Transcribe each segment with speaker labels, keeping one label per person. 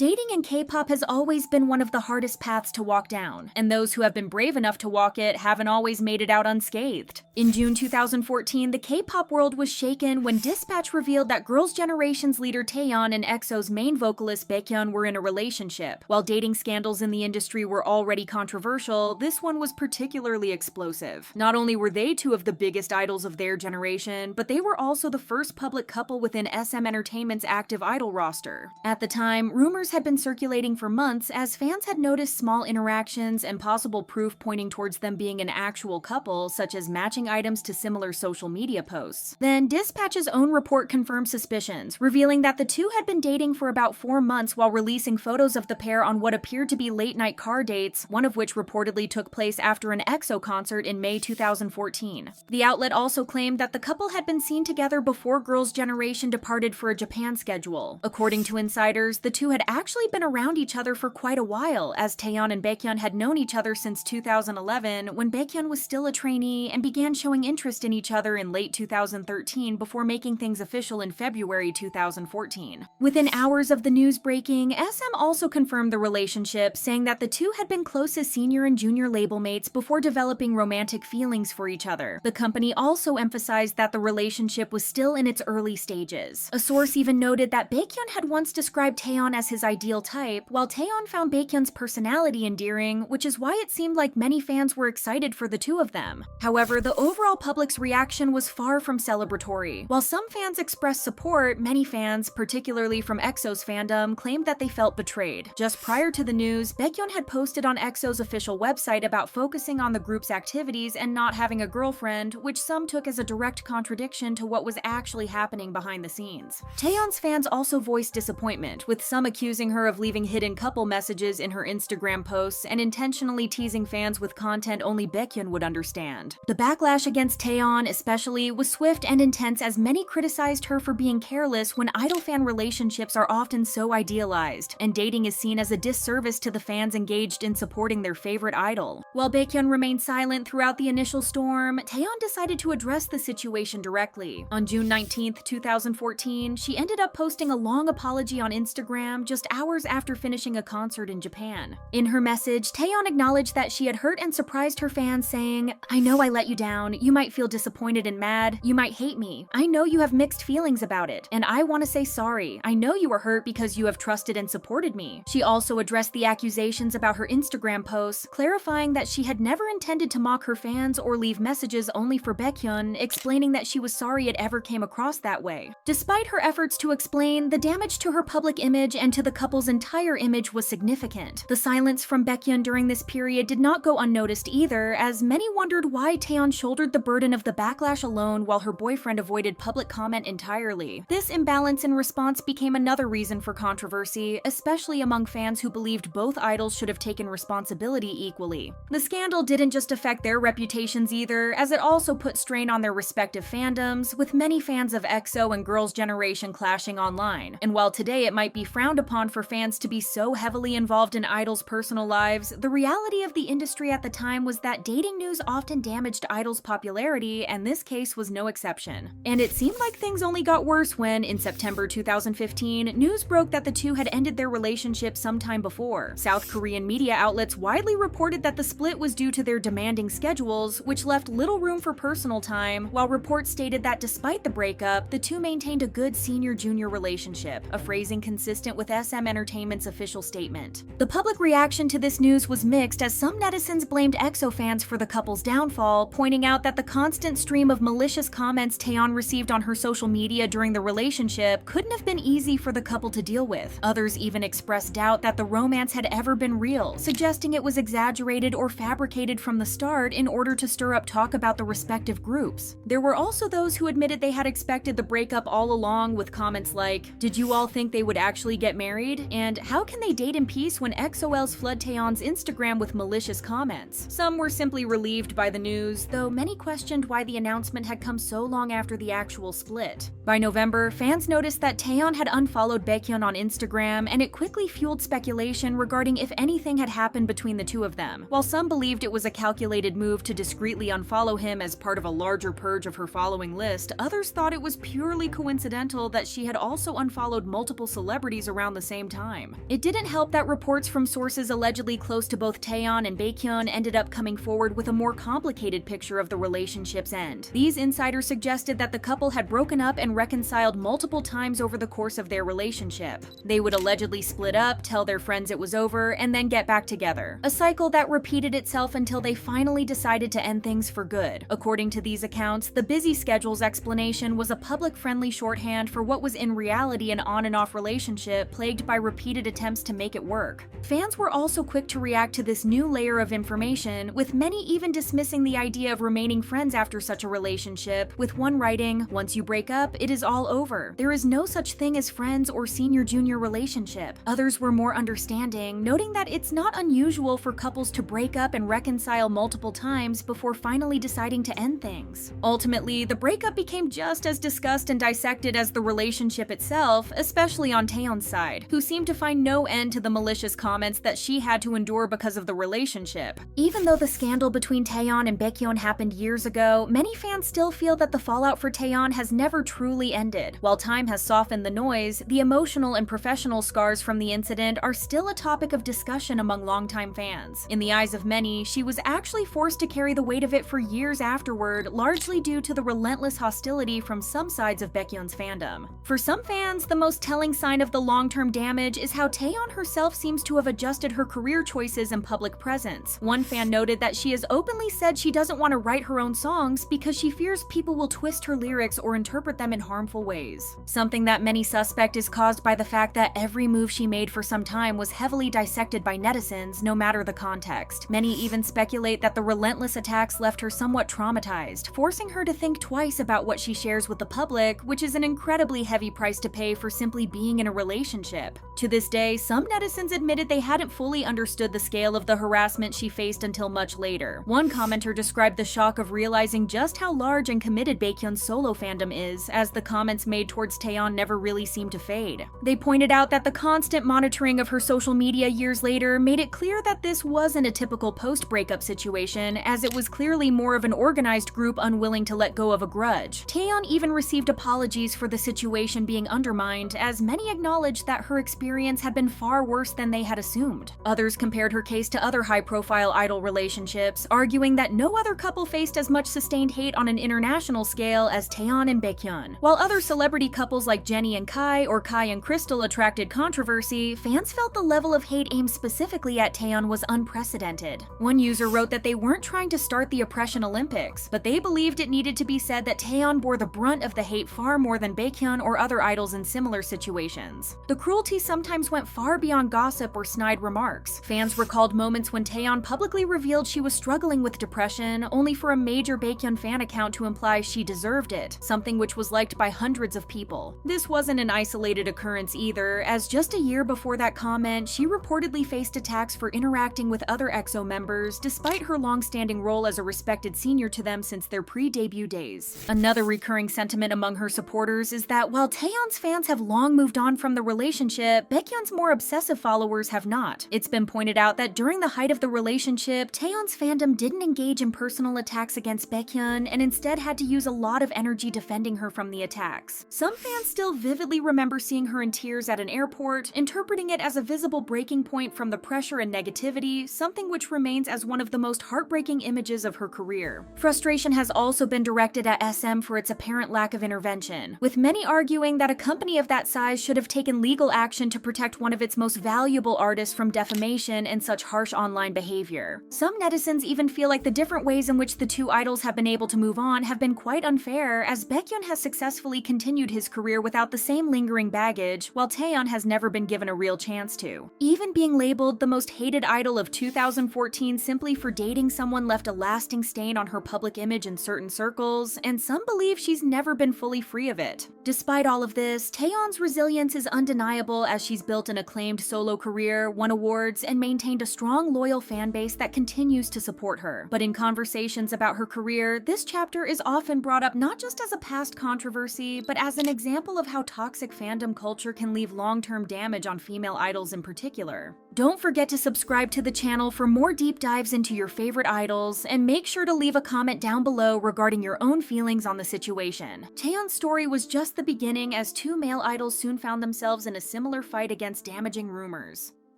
Speaker 1: Dating in K-pop has always been one of the hardest paths to walk down, and those who have been brave enough to walk it haven't always made it out unscathed. In June 2014, the K-pop world was shaken when Dispatch revealed that Girls' Generation's leader Taeyeon and EXO's main vocalist Baekhyun were in a relationship. While dating scandals in the industry were already controversial, this one was particularly explosive. Not only were they two of the biggest idols of their generation, but they were also the first public couple within SM Entertainment's active idol roster. At the time, rumors had been circulating for months as fans had noticed small interactions and possible proof pointing towards them being an actual couple, such as matching items to similar social media posts. Then, Dispatch's own report confirmed suspicions, revealing that the two had been dating for about 4 months while releasing photos of the pair on what appeared to be late-night car dates, one of which reportedly took place after an EXO concert in May 2014. The outlet also claimed that the couple had been seen together before Girls' Generation departed for a Japan schedule. According to insiders, the two had actually been around each other for quite a while, as Taeyeon and Baekhyun had known each other since 2011, when Baekhyun was still a trainee and began showing interest in each other in late 2013 before making things official in February 2014. Within hours of the news breaking, SM also confirmed the relationship, saying that the two had been close as senior and junior label mates before developing romantic feelings for each other. The company also emphasized that the relationship was still in its early stages. A source even noted that Baekhyun had once described Taeyeon as his ideal type, while Taeyeon found Baekhyun's personality endearing, which is why it seemed like many fans were excited for the two of them. However, the overall public's reaction was far from celebratory. While some fans expressed support, many fans, particularly from EXO's fandom, claimed that they felt betrayed. Just prior to the news, Baekhyun had posted on EXO's official website about focusing on the group's activities and not having a girlfriend, which some took as a direct contradiction to what was actually happening behind the scenes. Taeyeon's fans also voiced disappointment, with some accusing her of leaving hidden couple messages in her Instagram posts and intentionally teasing fans with content only Baekhyun would understand. The backlash against Taeyeon, especially, was swift and intense as many criticized her for being careless when idol-fan relationships are often so idealized, and dating is seen as a disservice to the fans engaged in supporting their favorite idol. While Baekhyun remained silent throughout the initial storm, Taeyeon decided to address the situation directly. On June 19, 2014, she ended up posting a long apology on Instagram just hours after finishing a concert in Japan. In her message, Taeyeon acknowledged that she had hurt and surprised her fans, saying, "I know I let you down. You might feel disappointed and mad. You might hate me. I know you have mixed feelings about it, and I want to say sorry. I know you were hurt because you have trusted and supported me." She also addressed the accusations about her Instagram posts, clarifying that she had never intended to mock her fans or leave messages only for Baekhyun, explaining that she was sorry it ever came across that way. Despite her efforts to explain, the damage to her public image and to the couple's entire image was significant. The silence from Baekhyun during this period did not go unnoticed either, as many wondered why Taeyeon shouldered the burden of the backlash alone while her boyfriend avoided public comment entirely. This imbalance in response became another reason for controversy, especially among fans who believed both idols should have taken responsibility equally. The scandal didn't just affect their reputations either, as it also put strain on their respective fandoms, with many fans of EXO and Girls' Generation clashing online. And while today it might be frowned upon for fans to be so heavily involved in idols' personal lives, the reality of the industry at the time was that dating news often damaged idols' popularity, and this case was no exception. And it seemed like things only got worse when, in September 2015, news broke that the two had ended their relationship sometime before. South Korean media outlets widely reported that the split was due to their demanding schedules, which left little room for personal time, while reports stated that despite the breakup, the two maintained a good senior-junior relationship, a phrasing consistent with SM Entertainment's official statement. The public reaction to this news was mixed, as some netizens blamed EXO fans for the couple's downfall, pointing out that the constant stream of malicious comments Taeyeon received on her social media during the relationship couldn't have been easy for the couple to deal with. Others even expressed doubt that the romance had ever been real, suggesting it was exaggerated or fabricated from the start in order to stir up talk about the respective groups. There were also those who admitted they had expected the breakup all along, with comments like, "Did you all think they would actually get married?" and "How can they date in peace when XOLs flood Taeyeon's Instagram with malicious comments?" Some were simply relieved by the news, though many questioned why the announcement had come so long after the actual split. By November, fans noticed that Taeyeon had unfollowed Baekhyun on Instagram, and it quickly fueled speculation regarding if anything had happened between the two of them. While some believed it was a calculated move to discreetly unfollow him as part of a larger purge of her following list, others thought it was purely coincidental that she had also unfollowed multiple celebrities around the same time. It didn't help that reports from sources allegedly close to both Taeyeon and Baekhyun ended up coming forward with a more complicated picture of the relationship's end. These insiders suggested that the couple had broken up and reconciled multiple times over the course of their relationship. They would allegedly split up, tell their friends it was over, and then get back together. A cycle that repeated itself until they finally decided to end things for good. According to these accounts, the busy schedules explanation was a public-friendly shorthand for what was in reality an on-and-off relationship plagued by repeated attempts to make it work. Fans were also quick to react to this new layer of information, with many even dismissing the idea of remaining friends after such a relationship, with one writing, "Once you break up, it is all over. There is no such thing as friends or senior-junior relationship." Others were more understanding, noting that it's not unusual for couples to break up and reconcile multiple times before finally deciding to end things. Ultimately, the breakup became just as discussed and dissected as the relationship itself, especially on Taeyeon's side, who seemed to find no end to the malicious comments that she had to endure because of the relationship. Even though the scandal between Taeyeon and Baekhyun happened years ago, many fans still feel that the fallout for Taeyeon has never truly ended. While time has softened the noise, the emotional and professional scars from the incident are still a topic of discussion among longtime fans. In the eyes of many, she was actually forced to carry the weight of it for years afterward, largely due to the relentless hostility from some sides of Baekhyun's fandom. For some fans, the most telling sign of the long-term damage is how Taeyeon herself seems to have adjusted her career choices and public presence. One fan noted that she has openly said she doesn't want to write her own songs because she fears people will twist her lyrics or interpret them in harmful ways. Something that many suspect is caused by the fact that every move she made for some time was heavily dissected by netizens, no matter the context. Many even speculate that the relentless attacks left her somewhat traumatized, forcing her to think twice about what she shares with the public, which is an incredibly heavy price to pay for simply being in a relationship. To this day, some netizens admitted they hadn't fully understood the scale of the harassment she faced until much later. One commenter described the shock of realizing just how large and committed Baekhyun's solo fandom is, as the comments made towards Taeyeon never really seemed to fade. They pointed out that the constant monitoring of her social media years later made it clear that this wasn't a typical post-breakup situation, as it was clearly more of an organized group unwilling to let go of a grudge. Taeyeon even received apologies for the situation being undermined, as many acknowledged that her experience had been far worse than they had assumed. Others compared her case to other high-profile idol relationships, arguing that no other couple faced as much sustained hate on an international scale as Taeyeon and Baekhyun. While other celebrity couples like Jennie and Kai or Kai and Crystal attracted controversy, fans felt the level of hate aimed specifically at Taeyeon was unprecedented. One user wrote that they weren't trying to start the Oppression Olympics, but they believed it needed to be said that Taeyeon bore the brunt of the hate far more than Baekhyun or other idols in similar situations. The cruelty sometimes went far beyond gossip or snide remarks. Fans recalled moments when Taeyeon publicly revealed she was struggling with depression, only for a major Baekhyun fan account to imply she deserved it, something which was liked by hundreds of people. This wasn't an isolated occurrence either, as just a year before that comment, she reportedly faced attacks for interacting with other EXO members, despite her long-standing role as a respected senior to them since their pre-debut days. Another recurring sentiment among her supporters is that while Taeyeon's fans have long moved on from the relationship, Baekhyun's more obsessive followers have not. It's been pointed out that during the height of the relationship, Taeyeon's fandom didn't engage in personal attacks against Baekhyun and instead had to use a lot of energy defending her from the attacks. Some fans still vividly remember seeing her in tears at an airport, interpreting it as a visible breaking point from the pressure and negativity, something which remains as one of the most heartbreaking images of her career. Frustration has also been directed at SM for its apparent lack of intervention, with many arguing that a company of that size should have taken legal action to protect one of its most valuable artists from defamation and such harsh online behavior. Some netizens even feel like the different ways in which the two idols have been able to move on have been quite unfair, as Baekhyun has successfully continued his career without the same lingering baggage, while Taeyeon has never been given a real chance to. Even being labeled the most hated idol of 2014 simply for dating someone left a lasting stain on her public image in certain circles, and some believe she's never been fully free of it. Despite all of this, Taeyeon's resilience is undeniable, as she's built an acclaimed solo career, won awards, and maintained a strong, loyal fan base that continues to support her. But in conversations about her career, this chapter is often brought up not just as a past controversy, but as an example of how toxic fandom culture can leave long-term damage on female idols in particular. Don't forget to subscribe to the channel for more deep dives into your favorite idols, and make sure to leave a comment down below regarding your own feelings on the situation. Taeyeon's story was just the beginning, as two male idols soon found themselves in a similar fight against damaging rumors.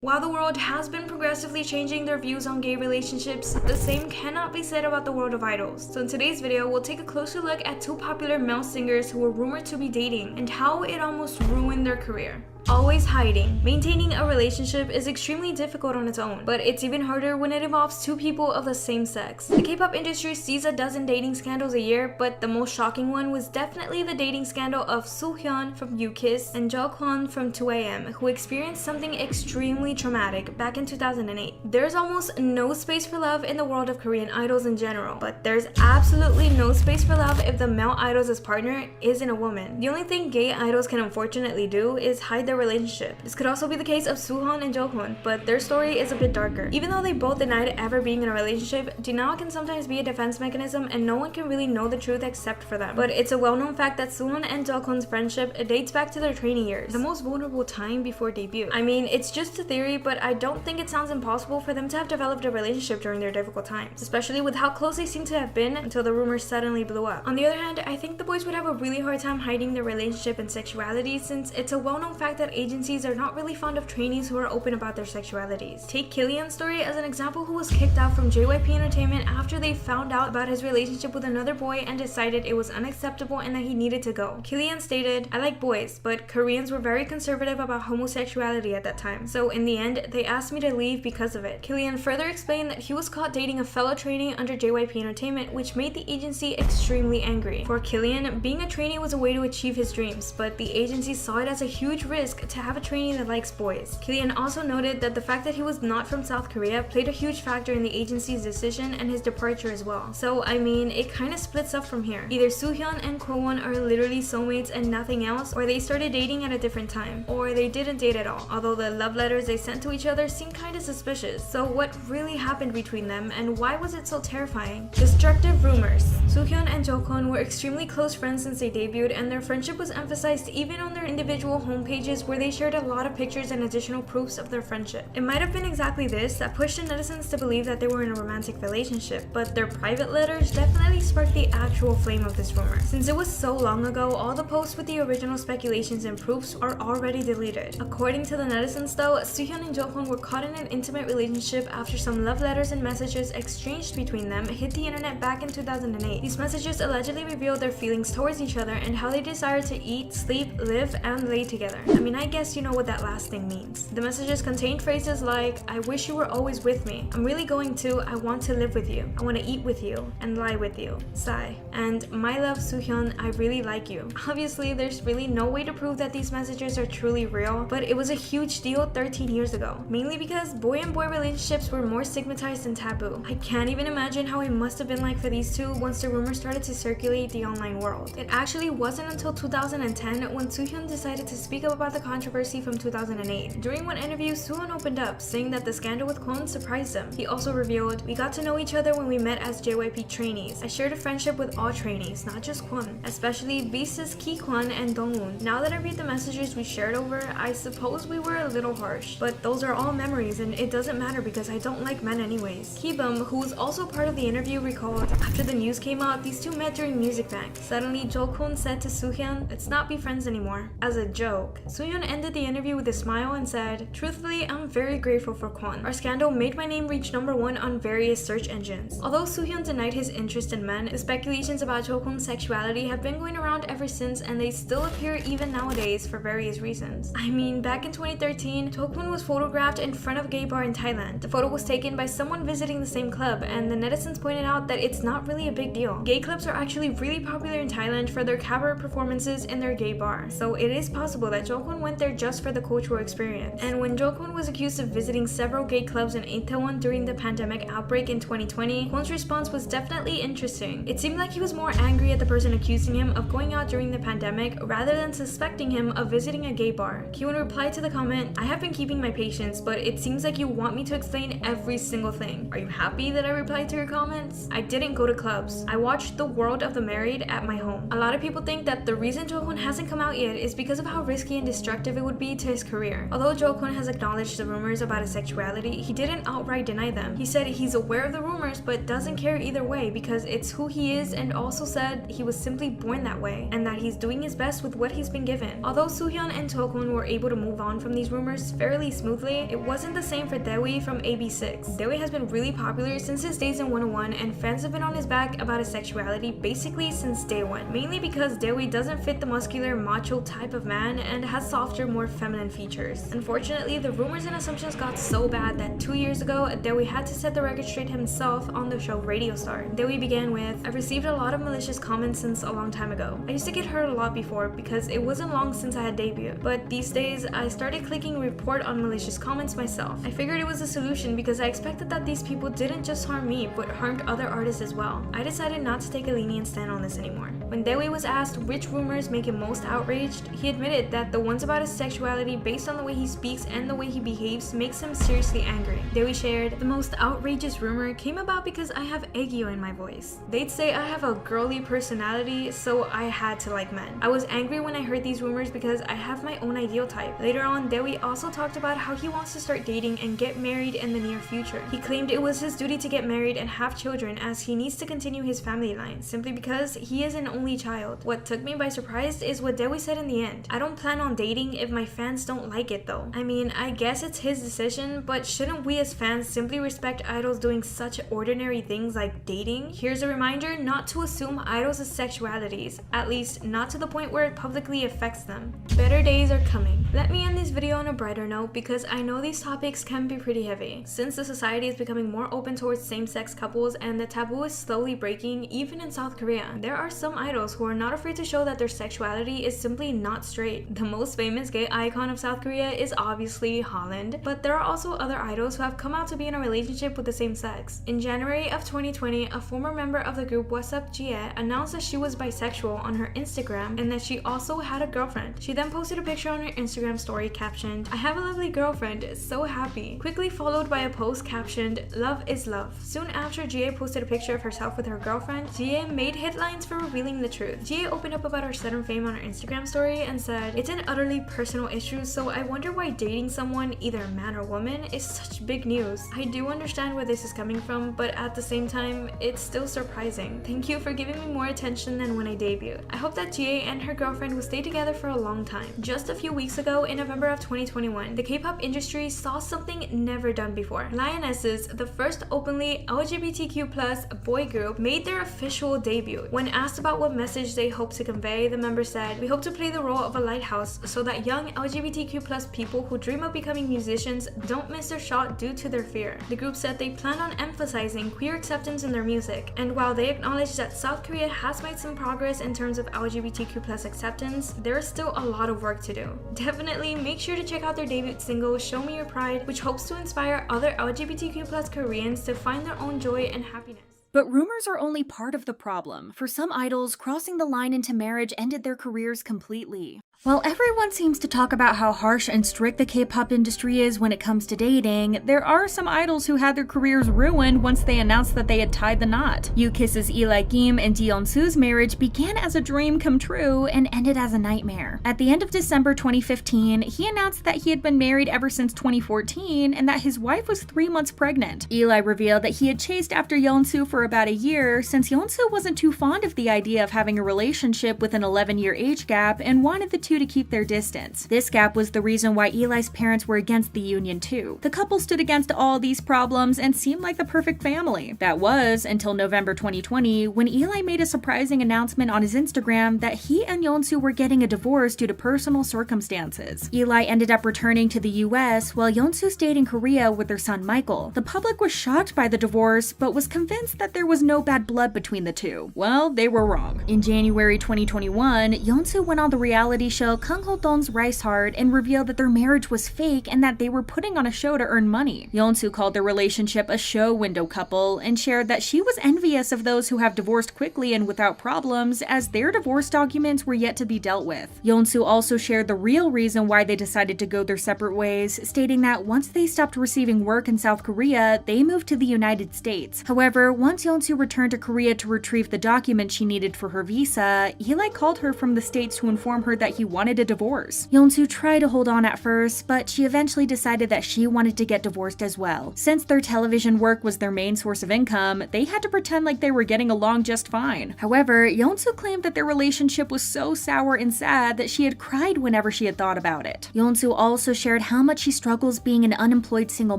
Speaker 2: While the world has been progressively changing their views on gay relationships, the same cannot be said about the world of idols. So in today's video, we'll take a closer look at two popular male singers who were rumored to be dating and how it almost ruined their career. Always hiding. Maintaining a relationship is extremely difficult on its own, but it's even harder when it involves two people of the same sex. The K-pop industry sees a dozen dating scandals a year, but the most shocking one was definitely the dating scandal of Soohyun from U-KISS and Jeokwon from 2AM, who experienced something extremely traumatic back in 2008. There's almost no space for love in the world of Korean idols in general, but there's absolutely no space for love if the male idol's partner isn't a woman. The only thing gay idols can unfortunately do is hide their relationship. This could also be the case of Soohyun and Jeokwon, but their story is a bit darker. Even though they both denied ever being in a relationship, denial can sometimes be a defense mechanism and no one can really know the truth except for them. But it's a well-known fact that Soohyun and Jeokwon's friendship dates back to their training years, the most vulnerable time before debut. I mean, it's just a theory, but I don't think it sounds impossible for them to have developed a relationship during their difficult times, especially with how close they seem to have been until the rumors suddenly blew up. On the other hand, I think the boys would have a really hard time hiding their relationship and sexuality, since it's a well-known fact that agencies are not really fond of trainees who are open about their sexualities. Take Killian's story as an example, who was kicked out from JYP Entertainment after they found out about his relationship with another boy and decided it was unacceptable and that he needed to go. Killian stated, "I like boys, but Koreans were very conservative about homosexuality at that time, so in the end, they asked me to leave because of it." Killian further explained that he was caught dating a fellow trainee under JYP Entertainment, which made the agency extremely angry. For Killian, being a trainee was a way to achieve his dreams, but the agency saw it as a huge risk to have a trainee that likes boys. Killian also noted that the fact that he was not from South Korea played a huge factor in the agency's decision and his departure as well. So I mean, it kind of splits up from here. Either Soohyun and Kwon are literally soulmates and nothing else, or they started dating at a different time, or they didn't date at all, although the love letters they sent to each other seemed kind of suspicious. So what really happened between them, and why was it so terrifying? Destructive rumors. Soohyun and Jeokwon were extremely close friends since they debuted, and their friendship was emphasized even on their individual homepages, where they shared a lot of pictures and additional proofs of their friendship. It might have been exactly this that pushed the netizens to believe that they were in a romantic relationship, but their private letters definitely sparked the actual flame of this rumor. Since it was so long ago, all the posts with the original speculations and proofs are already deleted. According to the netizens though, Soohyun and Jeokwon were caught in an intimate relationship after some love letters and messages exchanged between them hit the internet back in 2008. These messages allegedly revealed their feelings towards each other and how they desired to eat, sleep, live, and lay together. I mean, I guess you know what that last thing means. The messages contained phrases like, "I wish you were always with me. I'm really going to. I want to live with you. I want to eat with you and lie with you. Sigh. And my love, Soohyun, I really like you." Obviously, there's really no way to prove that these messages are truly real, but it was a huge deal 13 years ago, mainly because boy and boy relationships were more stigmatized and taboo. I can't even imagine how it must have been like for these two once the rumors started to circulate the online world. It actually wasn't until 2010 when Soohyun decided to speak up about the controversy from 2008. During one interview, Soohyun opened up, saying that the scandal with Kwon surprised him. He also revealed, "We got to know each other when we met as JYP trainees. I shared a friendship with all trainees, not just Kwon, especially Beast's Ki-kwon and Dongwon. Now that I read the messages we shared over, I suppose we were a little harsh, but those are all memories and it doesn't matter because I don't like men anyways." Kibum, who was also part of the interview, recalled, "After the news came out, these two met during Music Bank. Suddenly, Jeokwon said to Soohyun, 'Let's not be friends anymore,' as a joke. Soohyun ended the interview with a smile and said, 'Truthfully, I'm very grateful for Kwon. Our scandal made my name reach #1 on various search engines.'" Although Soohyun denied his interest in men, the speculations about Jeokwon's sexuality have been going around ever since, and they still appear even nowadays for various reasons. I mean, back in 2013, Jeokwon was photographed in front of a gay bar in Thailand. The photo was taken by someone visiting the same club, and the netizens pointed out that it's not really a big deal. Gay clubs are actually really popular in Thailand for their cabaret performances in their gay bar, so it is possible that Jeokwon went there just for the cultural experience. And when Jeokwon was accused of visiting several gay clubs in Itaewon during the pandemic outbreak in 2020, Kwon's response was definitely interesting. It seemed like he was more angry at the person accusing him of going out during the pandemic rather than suspecting him of visiting a gay bar. Kwon replied to the comment, "I have been keeping my patience, but it seems like you want me to explain every single thing. Are you happy that I replied to your comments? I didn't go to clubs. I watched The World of the Married at my home." A lot of people think that the reason Jeokwon hasn't come out yet is because of how risky and distracting destructive it would be to his career. Although Jokun has acknowledged the rumors about his sexuality, he didn't outright deny them. He said he's aware of the rumors but doesn't care either way because it's who he is, and also said he was simply born that way and that he's doing his best with what he's been given. Although Soohyun and Tokun were able to move on from these rumors fairly smoothly, it wasn't the same for Daewoo from AB6. Daewoo has been really popular since his days in 101, and fans have been on his back about his sexuality basically since day one, mainly because Daewoo doesn't fit the muscular macho type of man and has softer, more feminine features. Unfortunately, the rumors and assumptions got so bad that 2 years ago, Daewoo had to set the record straight himself on the show Radio Star. Daewoo began with, "I've received a lot of malicious comments since a long time ago. I used to get hurt a lot before because it wasn't long since I had debuted, but these days I started clicking report on malicious comments myself. I figured it was a solution because I expected that these people didn't just harm me but harmed other artists as well. I decided not to take a lenient stand on this anymore." When Daewoo was asked which rumors make him most outraged, he admitted that the ones about his sexuality based on the way he speaks and the way he behaves makes him seriously angry. Daewoo shared, "The most outrageous rumor came about because I have aegyo in my voice. They'd say I have a girly personality, so I had to like men. I was angry when I heard these rumors because I have my own ideal type." Later on, Daewoo also talked about how he wants to start dating and get married in the near future. He claimed it was his duty to get married and have children as he needs to continue his family line, simply because he is an only child. What took me by surprise is what Daewoo said in the end. "I don't plan on dating if my fans don't like it though. I mean, I guess it's his decision, but shouldn't we as fans simply respect idols doing such ordinary things like dating?" Here's a reminder not to assume idols' sexualities, at least not to the point where it publicly affects them. Better days are coming. Let me end this video on a brighter note because I know these topics can be pretty heavy. Since the society is becoming more open towards same-sex couples and the taboo is slowly breaking, even in South Korea, there are some idols who are not afraid to show that their sexuality is simply not straight. The most famous gay icon of South Korea is obviously Holland, but there are also other idols who have come out to be in a relationship with the same sex. In January of 2020, a former member of the group What's Up Jie announced that she was bisexual on her Instagram and that she also had a girlfriend. She then posted a picture on her Instagram story captioned, "I have a lovely girlfriend, so happy," quickly followed by a post captioned, "Love is love." Soon after Jie posted a picture of herself with her girlfriend, Jie made headlines for revealing the truth. Jie opened up about her sudden fame on her Instagram story and said, "It's an utterly personal issue, so I wonder why dating someone, either man or woman, is such big news. I do understand where this is coming from, but at the same time, it's still surprising. Thank you for giving me more attention than when I debuted. I hope that Jie and her girlfriend will stay together for a long time." Just a few weeks ago, in November of 2021, the K-pop industry saw something never done before. Lionesses, the first openly LGBTQ+ boy group, made their official debut. When asked about what message they hope to convey, the members said, "We hope to play the role of a lighthouse so that young LGBTQ+ people who dream of becoming musicians don't miss their shot due to their fear." The group said they plan on emphasizing queer acceptance in their music, and while they acknowledge that South Korea has made some progress in terms of LGBTQ+ acceptance, there is still a lot of work to do. Definitely make sure to check out their debut single, Show Me Your Pride, which hopes to inspire other LGBTQ+ Koreans to find their own joy and happiness.
Speaker 1: But rumors are only part of the problem. For some idols, crossing the line into marriage ended their careers completely. While everyone seems to talk about how harsh and strict the K-pop industry is when it comes to dating, there are some idols who had their careers ruined once they announced that they had tied the knot. U-Kiss's Eli Kim and Ji-Yeon-soo's marriage began as a dream come true and ended as a nightmare. At the end of December 2015, he announced that he had been married ever since 2014 and that his wife was 3 months pregnant. Eli revealed that he had chased after Yeon-soo for about a year since Yeon-soo wasn't too fond of the idea of having a relationship with an 11-year age gap and wanted the two to keep their distance. This gap was the reason why Eli's parents were against the union too. The couple stood against all these problems and seemed like the perfect family. That was until November 2020 when Eli made a surprising announcement on his Instagram that he and Yeon-soo were getting a divorce due to personal circumstances. Eli ended up returning to the US while Yeon-soo stayed in Korea with their son Michael. The public was shocked by the divorce but was convinced that there was no bad blood between the two. Well, they were wrong. In January 2021, Yeon-soo went on the reality show Kang Ho-don's Rice Heart and revealed that their marriage was fake and that they were putting on a show to earn money. Yeon-soo called their relationship a show window couple and shared that she was envious of those who have divorced quickly and without problems, as their divorce documents were yet to be dealt with. Yeon-soo also shared the real reason why they decided to go their separate ways, stating that once they stopped receiving work in South Korea, they moved to the United States. However, once Yeon-soo returned to Korea to retrieve the documents she needed for her visa, Eli called her from the States to inform her that he he wanted a divorce. Yeonsu tried to hold on at first, but she eventually decided that she wanted to get divorced as well. Since their television work was their main source of income, they had to pretend like they were getting along just fine. However, Yeonsu claimed that their relationship was so sour and sad that she had cried whenever she had thought about it. Yeonsu also shared how much she struggles being an unemployed single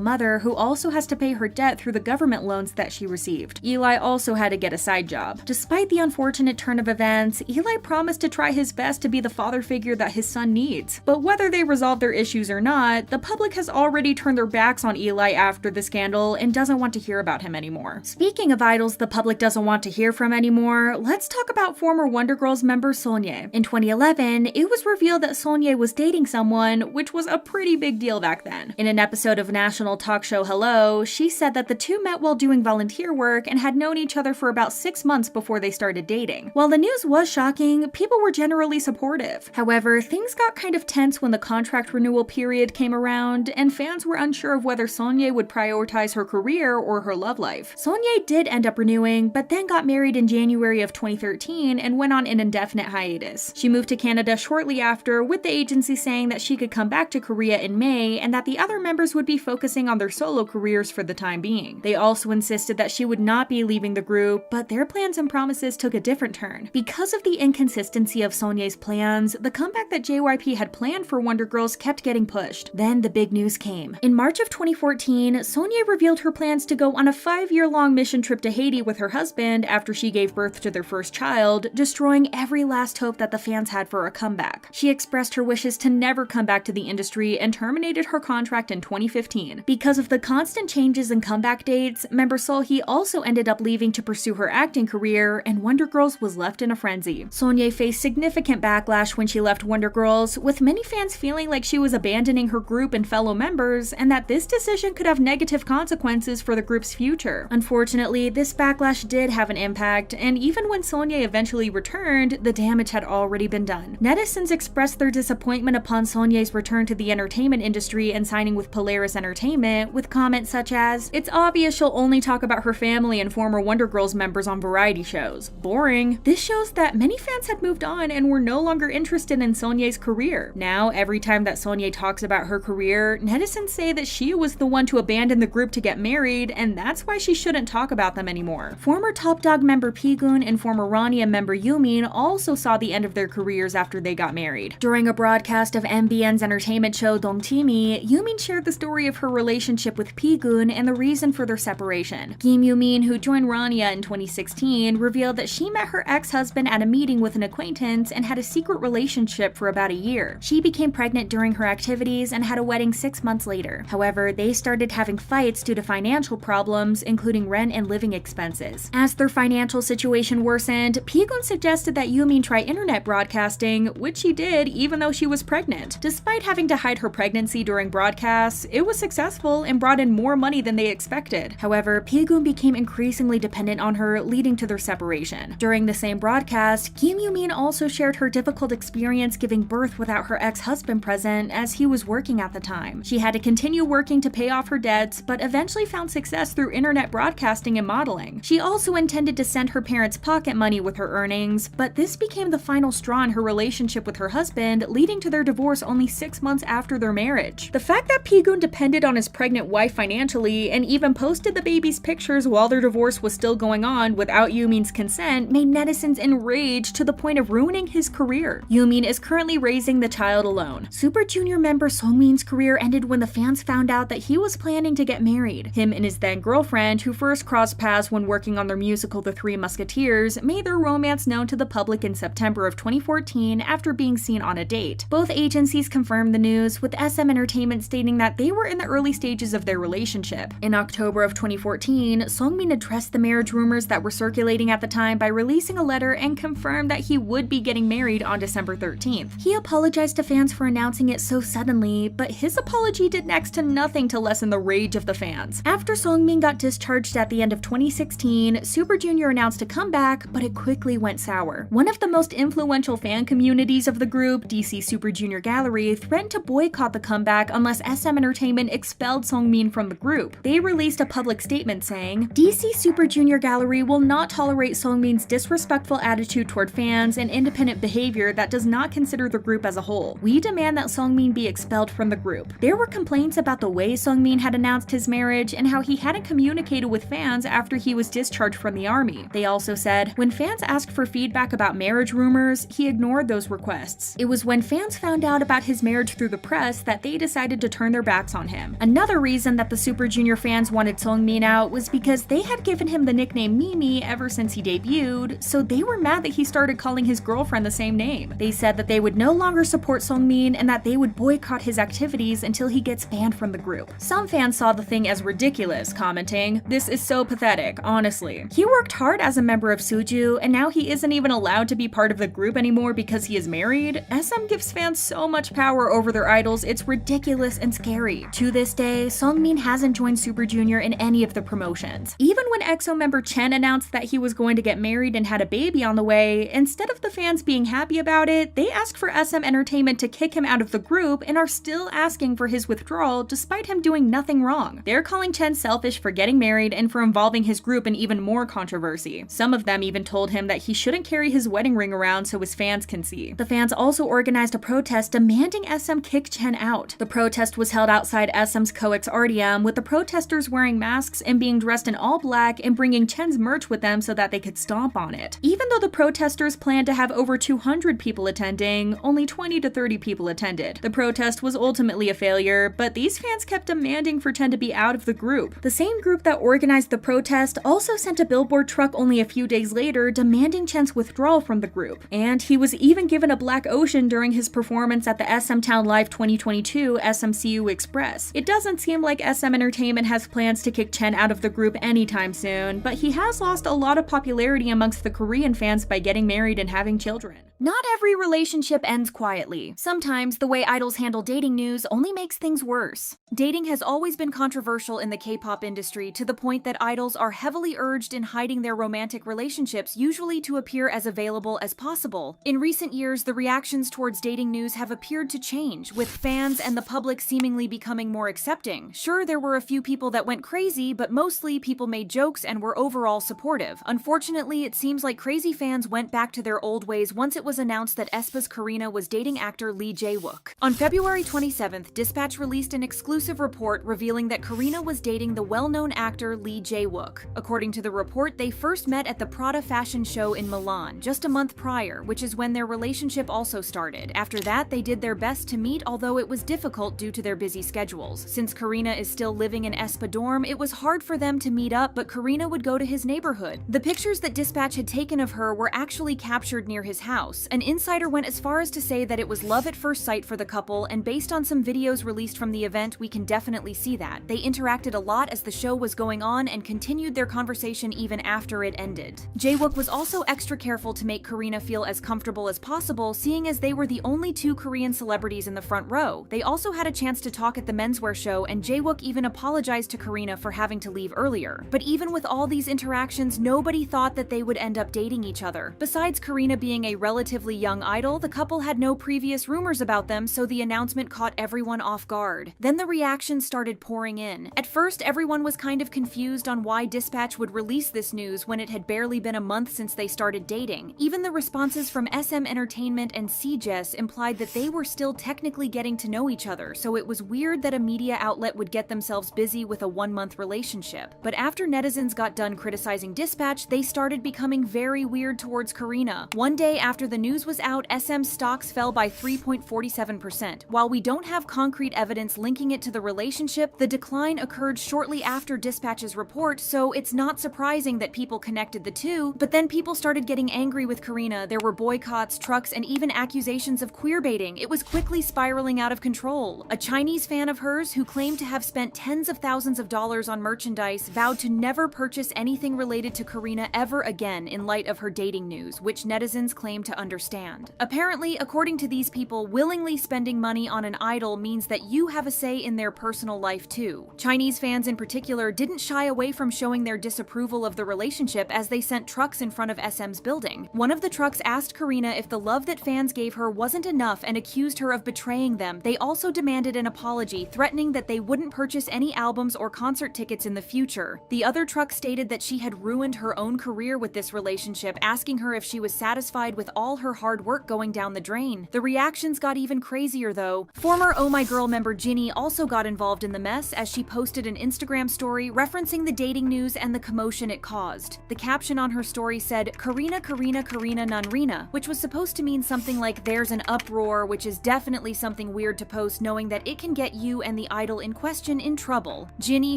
Speaker 1: mother who also has to pay her debt through the government loans that she received. Eli also had to get a side job. Despite the unfortunate turn of events, Eli promised to try his best to be the father figure that his son needs. But whether they resolve their issues or not, the public has already turned their backs on Eli after the scandal and doesn't want to hear about him anymore. Speaking of idols the public doesn't want to hear from anymore, let's talk about former Wonder Girls member Sonye. In 2011, it was revealed that Sonye was dating someone, which was a pretty big deal back then. In an episode of national talk show Hello, she said that the two met while doing volunteer work and had known each other for about 6 months before they started dating. While the news was shocking, people were generally supportive. However, things got kind of tense when the contract renewal period came around, and fans were unsure of whether Sonye would prioritize her career or her love life. Sonye did end up renewing, but then got married in January of 2013 and went on an indefinite hiatus. She moved to Canada shortly after, with the agency saying that she could come back to Korea in May and that the other members would be focusing on their solo careers for the time being. They also insisted that she would not be leaving the group, but their plans and promises took a different turn. Because of the inconsistency of Sonye's plans, the comeback that JYP had planned for Wonder Girls kept getting pushed. Then the big news came. In March of 2014, Sonye revealed her plans to go on a 5-year-long mission trip to Haiti with her husband after she gave birth to their first child, destroying every last hope that the fans had for a comeback. She expressed her wishes to never come back to the industry and terminated her contract in 2015. Because of the constant changes in comeback dates, member Seolhee also ended up leaving to pursue her acting career, and Wonder Girls was left in a frenzy. Sonye faced significant backlash when she left Wonder Girls, with many fans feeling like she was abandoning her group and fellow members, and that this decision could have negative consequences for the group's future. Unfortunately, this backlash did have an impact, and even when Sonye eventually returned, the damage had already been done. Netizens expressed their disappointment upon Sonye's return to the entertainment industry and signing with Polaris Entertainment, with comments such as, "It's obvious she'll only talk about her family and former Wonder Girls members on variety shows. Boring." This shows that many fans had moved on and were no longer interested in Sonye's career. Now, every time that Sonye talks about her career, netizens say that she was the one to abandon the group to get married, and that's why she shouldn't talk about them anymore. Former Top Dog member Pigun and former Rania member Yumin also saw the end of their careers after they got married. During a broadcast of MBN's entertainment show Dongtimi, Yumin shared the story of her relationship with Pigun and the reason for their separation. Kim Yumin, who joined Rania in 2016, revealed that she met her ex-husband at a meeting with an acquaintance and had a secret relationship for about a year. She became pregnant during her activities and had a wedding 6 months later. However, they started having fights due to financial problems, including rent and living expenses. As their financial situation worsened, Pigun suggested that Yumin try internet broadcasting, which she did even though she was pregnant. Despite having to hide her pregnancy during broadcasts, it was successful and brought in more money than they expected. However, Pigun became increasingly dependent on her, leading to their separation. During the same broadcast, Kim Yumin also shared her difficult experience giving birth without her ex-husband present, as he was working at the time. She had to continue working to pay off her debts, but eventually found success through internet broadcasting and modeling. She also intended to send her parents pocket money with her earnings, but this became the final straw in her relationship with her husband, leading to their divorce only 6 months after their marriage. The fact that Pigun depended on his pregnant wife financially and even posted the baby's pictures while their divorce was still going on without Yumin's consent made netizens enraged to the point of ruining his career. Yumin is currently raising the child alone. Super Junior member Songmin's career ended when the fans found out that he was planning to get married. Him and his then girlfriend, who first crossed paths when working on their musical The Three Musketeers, made their romance known to the public in September of 2014 after being seen on a date. Both agencies confirmed the news, with SM Entertainment stating that they were in the early stages of their relationship. In October of 2014, Songmin addressed the marriage rumors that were circulating at the time by releasing a letter and confirmed that he would be getting married on December 13th. He apologized to fans for announcing it so suddenly, but his apology did next to nothing to lessen the rage of the fans. After Songmin got discharged at the end of 2016, Super Junior announced a comeback, but it quickly went sour. One of the most influential fan communities of the group, DC Super Junior Gallery, threatened to boycott the comeback unless SM Entertainment expelled Songmin from the group. They released a public statement saying, "DC Super Junior Gallery will not tolerate Songmin's disrespectful attitude toward fans and independent behavior that does not consider the group as a whole. We demand that Sungmin be expelled from the group. There were complaints about the way Sungmin had announced his marriage and how he hadn't communicated with fans after he was discharged from the army. They also said, when fans asked for feedback about marriage rumors, he ignored those requests. It was when fans found out about his marriage through the press that they decided to turn their backs on him. Another reason that the Super Junior fans wanted Sungmin out was because they had given him the nickname Mimi ever since he debuted, so they were mad that he started calling his girlfriend the same name. They said that they would no longer support Sungmin and that they would boycott his activities until he gets banned from the group. Some fans saw the thing as ridiculous, commenting, "This is so pathetic, honestly. He worked hard as a member of Suju, and now he isn't even allowed to be part of the group anymore because he is married? SM gives fans so much power over their idols, it's ridiculous and scary." To this day, Sungmin hasn't joined Super Junior in any of the promotions. Even when EXO member Chen announced that he was going to get married and had a baby on the way, instead of the fans being happy about it, they asked for SM Entertainment to kick him out of the group and are still asking for his withdrawal despite him doing nothing wrong. They're calling Chen selfish for getting married and for involving his group in even more controversy. Some of them even told him that he shouldn't carry his wedding ring around so his fans can see. The fans also organized a protest demanding SM kick Chen out. The protest was held outside SM's COEX RDM, with the protesters wearing masks and being dressed in all black and bringing Chen's merch with them so that they could stomp on it. Even though the protesters planned to have over 200 people attending, only 20 to 30 people attended. The protest was ultimately a failure, but these fans kept demanding for Chen to be out of the group. The same group that organized the protest also sent a billboard truck only a few days later demanding Chen's withdrawal from the group. And he was even given a black ocean during his performance at the SM Town Live 2022 SMCU Express. It doesn't seem like SM Entertainment has plans to kick Chen out of the group anytime soon, but he has lost a lot of popularity amongst the Korean fans by getting married and having children. Not every relationship ends quietly. Sometimes the way idols handle dating news only makes things worse. Dating has always been controversial in the K-pop industry, to the point that idols are heavily urged in hiding their romantic relationships, usually to appear as available as possible. In recent years, the reactions towards dating news have appeared to change, with fans and the public seemingly becoming more accepting. Sure, there were a few people that went crazy, but mostly people made jokes and were overall supportive. Unfortunately, it seems like crazy fans went back to their old ways once it was announced that aespa's Karina was dating actor Lee Jae Wook. On February 27th, Dispatch released an exclusive report revealing that Karina was dating the well-known actor Lee Jae Wook. According to the report, they first met at the Prada fashion show in Milan just a month prior, which is when their relationship also started. After that, they did their best to meet, although it was difficult due to their busy schedules. Since Karina is still living in aespa dorm, it was hard for them to meet up, but Karina would go to his neighborhood. The pictures that Dispatch had taken of her were actually captured near his house. An insider went as far as to say that it was love at first sight for the couple, and based on some videos released from the event, we can definitely see that. They interacted a lot as the show was going on and continued their conversation even after it ended. Jae Wook was also extra careful to make Karina feel as comfortable as possible, seeing as they were the only two Korean celebrities in the front row. They also had a chance to talk at the menswear show, and Jae Wook even apologized to Karina for having to leave earlier. But even with all these interactions, nobody thought that they would end up dating each other. Besides Karina being a relatively young idol, the couple had no previous rumors about them, so the announcement caught everyone off guard. Then the reactions started pouring in. At first, everyone was kind of confused on why Dispatch would release this news when it had barely been a month since they started dating. Even the responses from SM Entertainment and CJess implied that they were still technically getting to know each other, so it was weird that a media outlet would get themselves busy with a one-month relationship. But after netizens got done criticizing Dispatch, they started becoming very weird towards Karina. One day after the news was out, SM's stocks fell by 3.47%. While we don't have concrete evidence linking it to the relationship, the decline occurred shortly after Dispatch's report, so it's not surprising that people connected the two. But then people started getting angry with Karina. There were boycotts, trucks, and even accusations of queerbaiting. It was quickly spiraling out of control. A Chinese fan of hers, who claimed to have spent tens of thousands of dollars on merchandise, vowed to never purchase anything related to Karina ever again in light of her dating news, which netizens claim to understand. Apparently, according to these people, willingly spending money on an idol means that you have a say in their personal life too. Chinese fans in particular didn't shy away from showing their disapproval of the relationship as they sent trucks in front of SM's building. One of the trucks asked Karina if the love that fans gave her wasn't enough and accused her of betraying them. They also demanded an apology, threatening that they wouldn't purchase any albums or concert tickets in the future. The other truck stated that she had ruined her own career with this relationship, asking her if she was satisfied with all her hard work Wook going down the drain. The reactions got even crazier though. Former Oh My Girl member Jinny also got involved in the mess as she posted an Instagram story referencing the dating news and the commotion it caused. The caption on her story said, "Karina Nanrina," which was supposed to mean something like "there's an uproar," which is definitely something weird to post knowing that it can get you and the idol in question in trouble. Jinny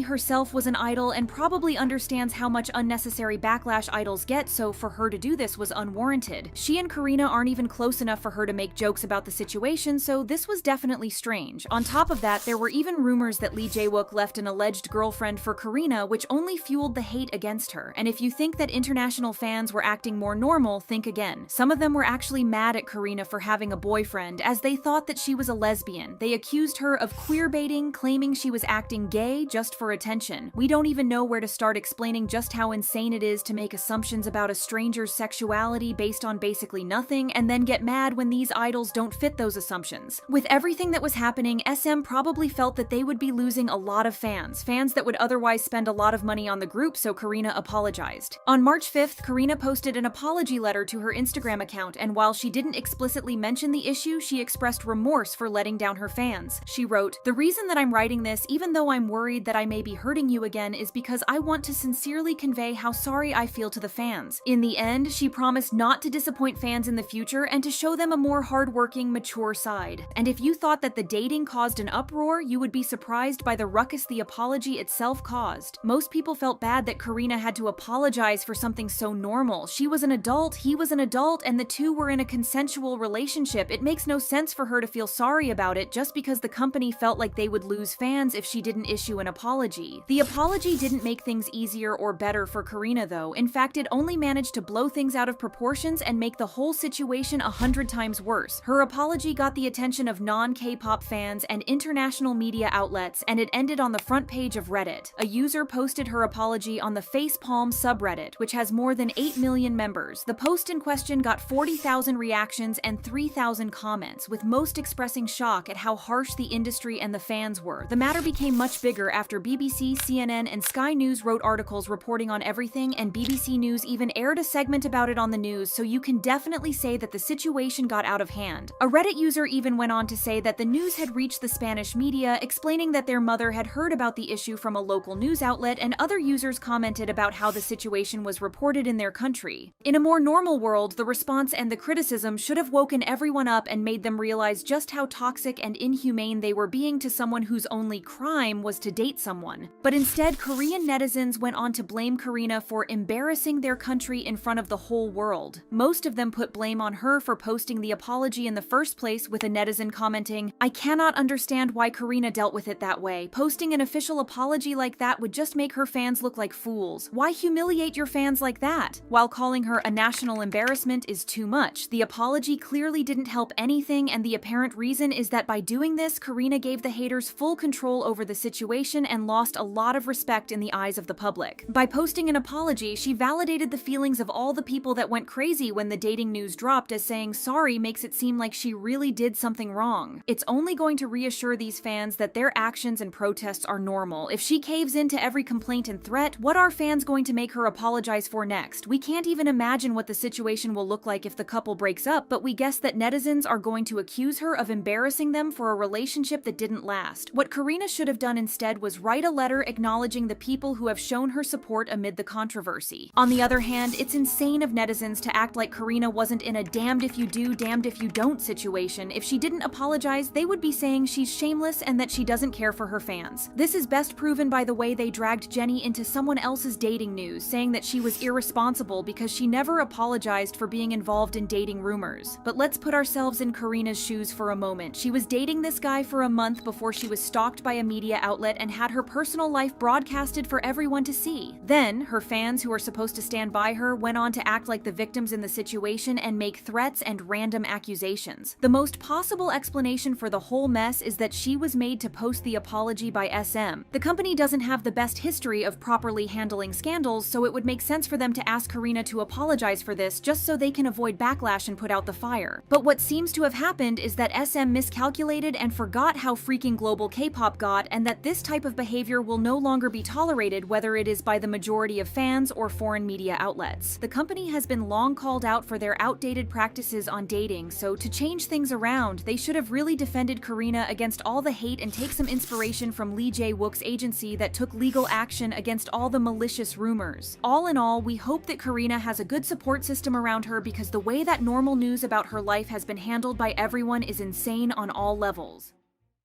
Speaker 1: herself was an idol and probably understands how much unnecessary backlash idols get, so for her to do this was unwarranted. She and Karina aren't even close enough for her to make jokes about the situation, so this was definitely strange. On top of that, there were even rumors that Lee Jae Wook left an alleged girlfriend for Karina, which only fueled the hate against her. And if you think that international fans were acting more normal, think again. Some of them were actually mad at Karina for having a boyfriend, as they thought that she was a lesbian. They accused her of queerbaiting, claiming she was acting gay just for attention. We don't even know where to start explaining just how insane it is to make assumptions about a stranger's sexuality based on basically nothing, and then get mad when these idols don't fit those assumptions. With everything that was happening, SM probably felt that they would be losing a lot of fans that would otherwise spend a lot of money on the group, so Karina apologized. On March 5th, Karina posted an apology letter to her Instagram account, and while she didn't explicitly mention the issue, she expressed remorse for letting down her fans. She wrote, "The reason that I'm writing this, even though I'm worried that I may be hurting you again, is because I want to sincerely convey how sorry I feel to the fans." In the end, she promised not to disappoint fans in the future and to show them a more hardworking, mature side. And if you thought that the dating caused an uproar, you would be surprised by the ruckus the apology itself caused. Most people felt bad that Karina had to apologize for something so normal. She was an adult, he was an adult, and the two were in a consensual relationship. It makes no sense for her to feel sorry about it just because the company felt like they would lose fans if she didn't issue an apology. The apology didn't make things easier or better for Karina though. In fact, it only managed to blow things out of proportions and make the whole situation 100 times worse. Her apology got the attention of non-K-pop fans and international media outlets, and it ended on the front page of Reddit. A user posted her apology on the Facepalm subreddit, which has more than 8 million members. The post in question got 40,000 reactions and 3,000 comments, with most expressing shock at how harsh the industry and the fans were. The matter became much bigger after BBC, CNN, and Sky News wrote articles reporting on everything, and BBC News even aired a segment about it on the news, so you can definitely say that the situation got out of hand. A Reddit user even went on to say that the news had reached the Spanish media, explaining that their mother had heard about the issue from a local news outlet, and other users commented about how the situation was reported in their country. In a more normal world, the response and the criticism should have woken everyone up and made them realize just how toxic and inhumane they were being to someone whose only crime was to date someone. But instead, Korean netizens went on to blame Karina for embarrassing their country in front of the whole world. Most of them put blame on her for posting the apology in the first place, with a netizen commenting, "I cannot understand why Karina dealt with it that way. Posting an official apology like that would just make her fans look like fools. Why humiliate your fans like that?" While calling her a national embarrassment is too much, the apology clearly didn't help anything, and the apparent reason is that by doing this, Karina gave the haters full control over the situation and lost a lot of respect in the eyes of the public. By posting an apology, she validated the feelings of all the people that went crazy when the dating news dropped, as saying sorry makes it seem like she really did something wrong. It's only going to reassure these fans that their actions and protests are normal. If she caves into every complaint and threat, what are fans going to make her apologize for next? We can't even imagine what the situation will look like if the couple breaks up, but we guess that netizens are going to accuse her of embarrassing them for a relationship that didn't last. What Karina should have done instead was write a letter acknowledging the people who have shown her support amid the controversy. On the other hand, it's insane of netizens to act like Karina wasn't in a damned if you do, damned if you don't situation. If she didn't apologize, they would be saying she's shameless and that she doesn't care for her fans. This is best proven by the way they dragged Jennie into someone else's dating news, saying that she was irresponsible because she never apologized for being involved in dating rumors. But let's put ourselves in Karina's shoes for a moment. She was dating this guy for a month before she was stalked by a media outlet and had her personal life broadcasted for everyone to see. Then, her fans, who are supposed to stand by her, went on to act like the victims in the situation and make threats and random accusations. The most possible explanation for the whole mess is that she was made to post the apology by SM. The company doesn't have the best history of properly handling scandals, so it would make sense for them to ask Karina to apologize for this just so they can avoid backlash and put out the fire. But what seems to have happened is that SM miscalculated and forgot how freaking global K-pop got, and that this type of behavior will no longer be tolerated, whether it is by the majority of fans or foreign media outlets. The company has been long called out for their outdated practices practices on dating, so to change things around, they should have really defended Karina against all the hate and take some inspiration from Lee Jae Wook's agency that took legal action against all the malicious rumors. All in all, we hope that Karina has a good support system around her because the way that normal news about her life has been handled by everyone is insane on all levels.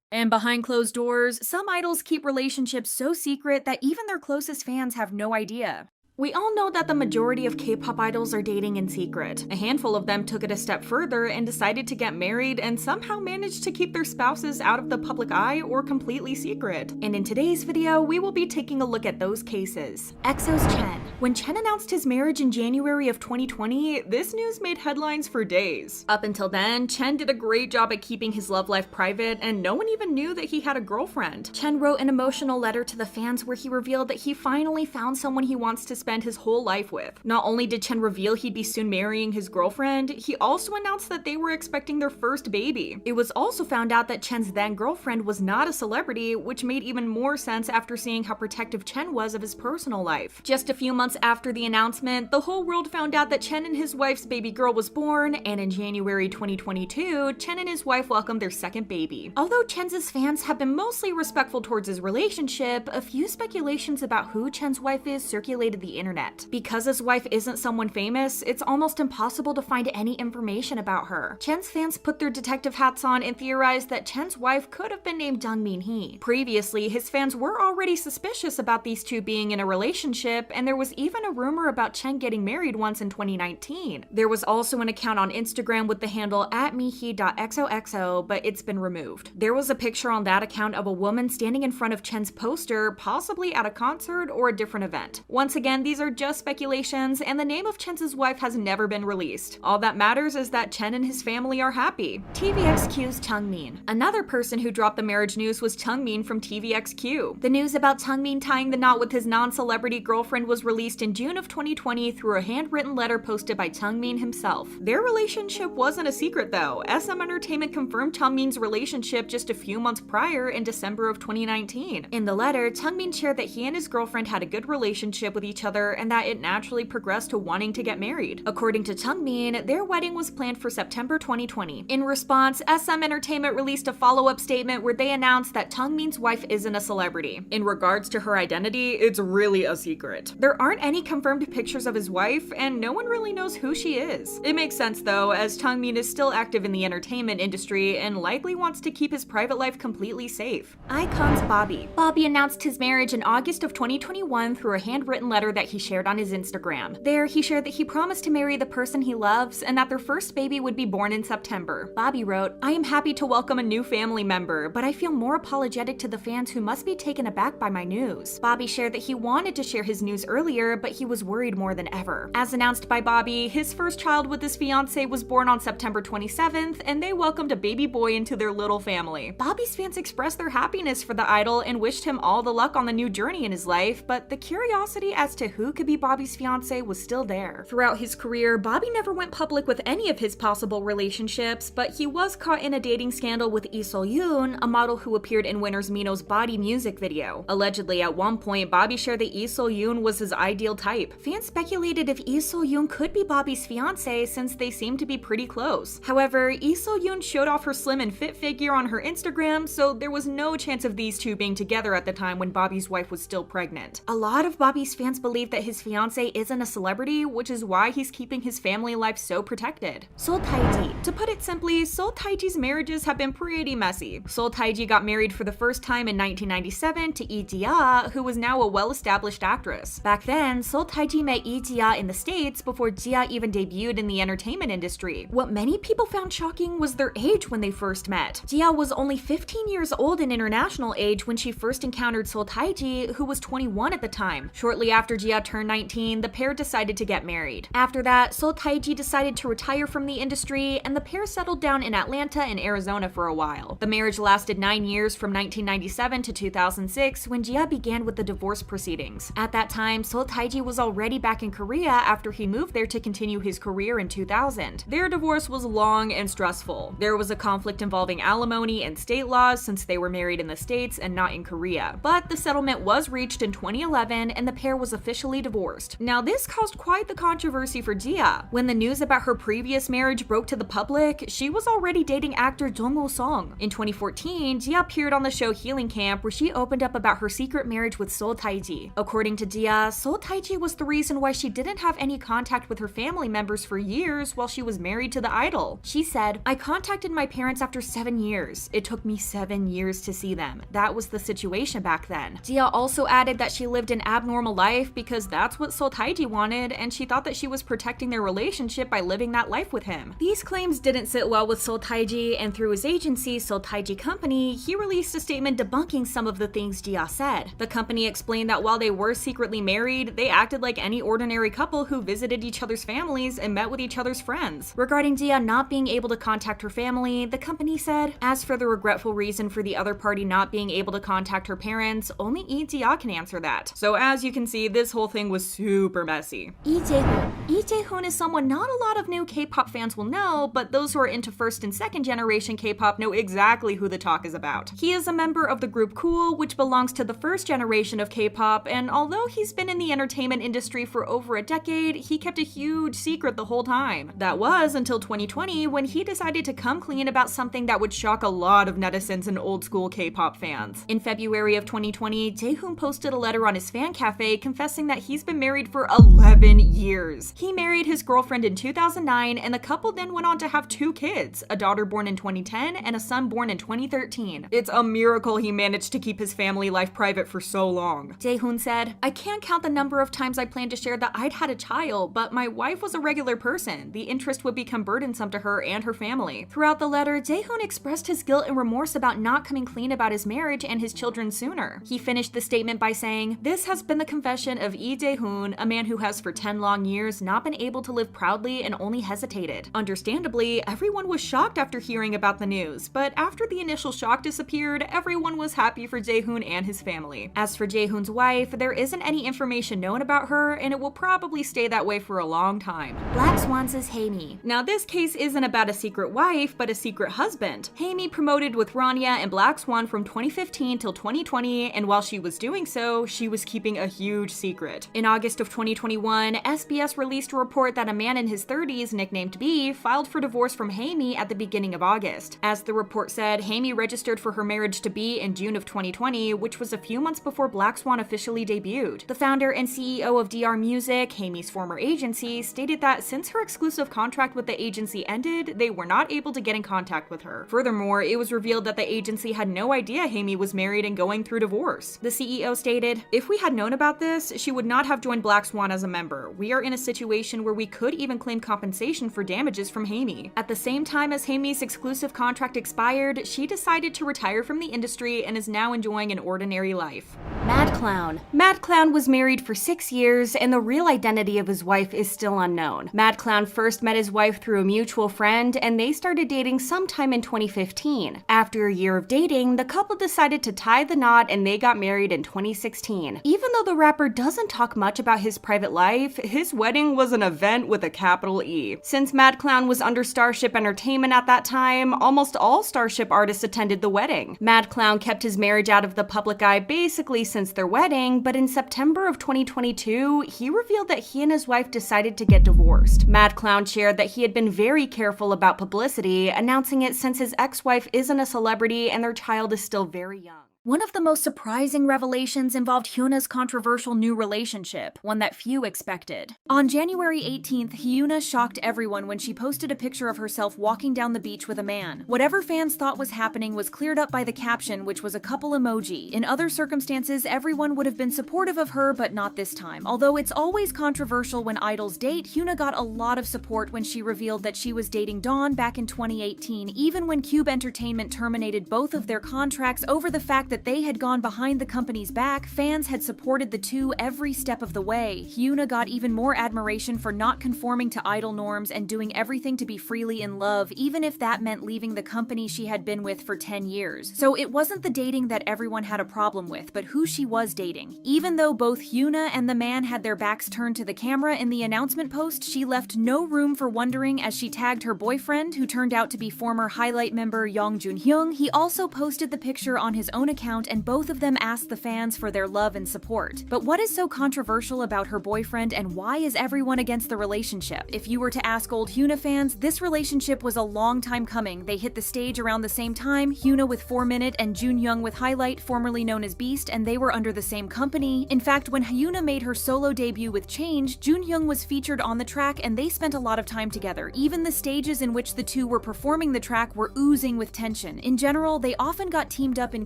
Speaker 1: And behind closed doors, some idols keep relationships so secret that even their closest fans have no idea. We all know that the majority of K-pop idols are dating in secret. A handful of them took it a step further and decided to get married and somehow managed to keep their spouses out of the public eye or completely secret. And in today's video, we will be taking a look at those cases. EXO's Chen. When Chen announced his marriage in January of 2020, this news made headlines for days. Up until then, Chen did a great job at keeping his love life private, and no one even knew that he had a girlfriend. Chen wrote an emotional letter to the fans where he revealed that he finally found someone he wants to spend his whole life with. Not only did Chen reveal he'd be soon marrying his girlfriend, he also announced that they were expecting their first baby. It was also found out that Chen's then girlfriend was not a celebrity, which made even more sense after seeing how protective Chen was of his personal life. Just a few months after the announcement, the whole world found out that Chen and his wife's baby girl was born, and in January 2022, Chen and his wife welcomed their second baby. Although Chen's fans have been mostly respectful towards his relationship, a few speculations about who Chen's wife is circulated the internet. Because his wife isn't someone famous, it's almost impossible to find any information about her. Chen's fans put their detective hats on and theorized that Chen's wife could have been named Jung Min-hee. Previously, his fans were already suspicious about these two being in a relationship, and there was even a rumor about Chen getting married once in 2019. There was also an account on Instagram with the handle @mihi.xoxo, but it's been removed. There was a picture on that account of a woman standing in front of Chen's poster, possibly at a concert or a different event. Once again, these are just speculations, and the name of Chen's wife has never been released. All that matters is that Chen and his family are happy. TVXQ's Chungmin. Another person who dropped the marriage news was Chungmin from TVXQ. The news about Chungmin tying the knot with his non-celebrity girlfriend was released in June of 2020 through a handwritten letter posted by Chungmin himself. Their relationship wasn't a secret though. SM Entertainment confirmed Chungmin's relationship just a few months prior in December of 2019. In the letter, Chungmin shared that he and his girlfriend had a good relationship with each other and that it naturally progressed to wanting to get married. According to Chungmin, their wedding was planned for September 2020. In response, SM Entertainment released a follow-up statement where they announced that Chungmin's wife isn't a celebrity. In regards to her identity, it's really a secret. There aren't any confirmed pictures of his wife, and no one really knows who she is. It makes sense though, as Chungmin is still active in the entertainment industry and likely wants to keep his private life completely safe. iKON's Bobby. Bobby announced his marriage in August of 2021 through a handwritten letter that he shared on his Instagram. There, he shared that he promised to marry the person he loves and that their first baby would be born in September. Bobby wrote, "I am happy to welcome a new family member, but I feel more apologetic to the fans who must be taken aback by my news." Bobby shared that he wanted to share his news earlier, but he was worried more than ever. As announced by Bobby, his first child with his fiancée was born on September 27th, and they welcomed a baby boy into their little family. Bobby's fans expressed their happiness for the idol and wished him all the luck on the new journey in his life, but the curiosity as to who could be Bobby's fiancée was still there. Throughout his career, Bobby never went public with any of his possible relationships, but he was caught in a dating scandal with Lee Sol-yoon, a model who appeared in Winners Mino's Body music video. Allegedly, at one point, Bobby shared that Lee Sol-yoon was his ideal type. Fans speculated if Lee Sol-yoon could be Bobby's fiancée since they seemed to be pretty close. However, Lee Sol-yoon showed off her slim and fit figure on her Instagram, so there was no chance of these two being together at the time when Bobby's wife was still pregnant. A lot of Bobby's fans believe that his fiancée isn't a celebrity, which is why he's keeping his family life so protected. Seol Taiji. To put it simply, Seol Taiji's marriages have been pretty messy. Seol Taiji got married for the first time in 1997 to Lee Ji-ah, who was now a well-established actress. Back then, Seol Taiji met Lee Ji-ah in the States before Ji-ah even debuted in the entertainment industry. What many people found shocking was their age when they first met. Ji-ah was only 15 years old in international age when she first encountered Seol Taiji, who was 21 at the time. Shortly after Ji-ah turned 19, the pair decided to get married. After that, Seol Taiji decided to retire from the industry, and the pair settled down in Atlanta and Arizona for a while. The marriage lasted 9 years from 1997 to 2006 when Ji-ah began with the divorce proceedings. At that time, Seol Taiji was already back in Korea after he moved there to continue his career in 2000. Their divorce was long and stressful. There was a conflict involving alimony and state laws since they were married in the States and not in Korea. But the settlement was reached in 2011 and the pair was officially officially divorced. Now, this caused quite the controversy for Jia. When the news about her previous marriage broke to the public, she was already dating actor Jung Ho-sung. In 2014, Jia appeared on the show Healing Camp, where she opened up about her secret marriage with Seo Taiji. According to Jia, Seo Taiji was the reason why she didn't have any contact with her family members for years while she was married to the idol. She said, "I contacted my parents after 7 years. It took me 7 years to see them. That was the situation back then." Jia also added that she lived an abnormal life because that's what Seo Taiji wanted, and she thought that she was protecting their relationship by living that life with him. These claims didn't sit well with Seo Taiji, and through his agency, Seo Taiji Company, he released a statement debunking some of the things Jia said. The company explained that while they were secretly married, they acted like any ordinary couple who visited each other's families and met with each other's friends. Regarding Jia not being able to contact her family, the company said, "As for the regretful reason for the other party not being able to contact her parents, only Jia can answer that." So as you can see, this whole thing was super messy. Lee Jae Wook is someone not a lot of new K-pop fans will know, but those who are into first and second generation K-pop know exactly who the talk is about. He is a member of the group Cool, which belongs to the first generation of K-pop, and although he's been in the entertainment industry for over a decade, he kept a huge secret the whole time. That was until 2020, when he decided to come clean about something that would shock a lot of netizens and old school K-pop fans. In February of 2020, Jaehoon posted a letter on his fan cafe confessing that he's been married for 11 years. He married his girlfriend in 2009, and the couple then went on to have 2 kids, a daughter born in 2010 and a son born in 2013. It's a miracle he managed to keep his family life private for so long. Jaehoon said, "I can't count the number of times I planned to share that I'd had a child, but my wife was a regular person. The interest would become burdensome to her and her family." Throughout the letter, Jaehoon expressed his guilt and remorse about not coming clean about his marriage and his children sooner. He finished the statement by saying, "This has been the confession of Lee Jae-hoon, a man who has for 10 long years not been able to live proudly and only hesitated." Understandably, everyone was shocked after hearing about the news, but after the initial shock disappeared, everyone was happy for Jaehoon and his family. As for Jaehoon's wife, there isn't any information known about her, and it will probably stay that way for a long time. Black Swans is Haemi. Now this case isn't about a secret wife, but a secret husband. Haemi promoted with Rania and Black Swan from 2015 till 2020, and while she was doing so, she was keeping a huge secret. In August of 2021, SBS released a report that a man in his 30s, nicknamed B, filed for divorce from Haemi at the beginning of August. As the report said, Haemi registered for her marriage to B in June of 2020, which was a few months before Black Swan officially debuted. The founder and CEO of DR Music, Haemi's former agency, stated that since her exclusive contract with the agency ended, they were not able to get in contact with her. Furthermore, it was revealed that the agency had no idea Haemi was married and going through divorce. The CEO stated, "If we had known about this, she would not have joined Black Swan as a member. We are in a situation where we could even claim compensation for damages from Haemi." At the same time as Haemi's exclusive contract expired, she decided to retire from the industry and is now enjoying an ordinary life. Mad Clown. Mad Clown was married for 6 years, and the real identity of his wife is still unknown. Mad Clown first met his wife through a mutual friend, and they started dating sometime in 2015. After a year of dating, the couple decided to tie the knot, and they got married in 2016. Even though the rapper doesn't talk much about his private life, his wedding was an event with a capital E. Since Mad Clown was under Starship Entertainment at that time, almost all Starship artists attended the wedding. Mad Clown kept his marriage out of the public eye basically since their wedding, but in September of 2022, he revealed that he and his wife decided to get divorced. Mad Clown shared that he had been very careful about publicity, announcing it since his ex-wife isn't a celebrity and their child is still very young. One of the most surprising revelations involved HyunA's controversial new relationship, one that few expected. On January 18th, HyunA shocked everyone when she posted a picture of herself walking down the beach with a man. Whatever fans thought was happening was cleared up by the caption, which was a couple emoji. In other circumstances, everyone would have been supportive of her, but not this time. Although it's always controversial when idols date, HyunA got a lot of support when she revealed that she was dating Dawn back in 2018, even when Cube Entertainment terminated both of their contracts over the fact that they had gone behind the company's back. Fans had supported the two every step of the way. HyunA got even more admiration for not conforming to idol norms and doing everything to be freely in love, even if that meant leaving the company she had been with for 10 years. So it wasn't the dating that everyone had a problem with, but who she was dating. Even though both HyunA and the man had their backs turned to the camera in the announcement post, she left no room for wondering as she tagged her boyfriend, who turned out to be former Highlight member HyunA Junhyung. He also posted the picture on his own account account, and both of them asked the fans for their love and support. But what is so controversial about her boyfriend, and why is everyone against the relationship? If you were to ask old HyunA fans, this relationship was a long time coming. They hit the stage around the same time, HyunA with 4 Minute and Junhyung with Highlight, formerly known as Beast, and they were under the same company. In fact, when HyunA made her solo debut with Change, Junhyung was featured on the track and they spent a lot of time together. Even the stages in which the two were performing the track were oozing with tension. In general, they often got teamed up in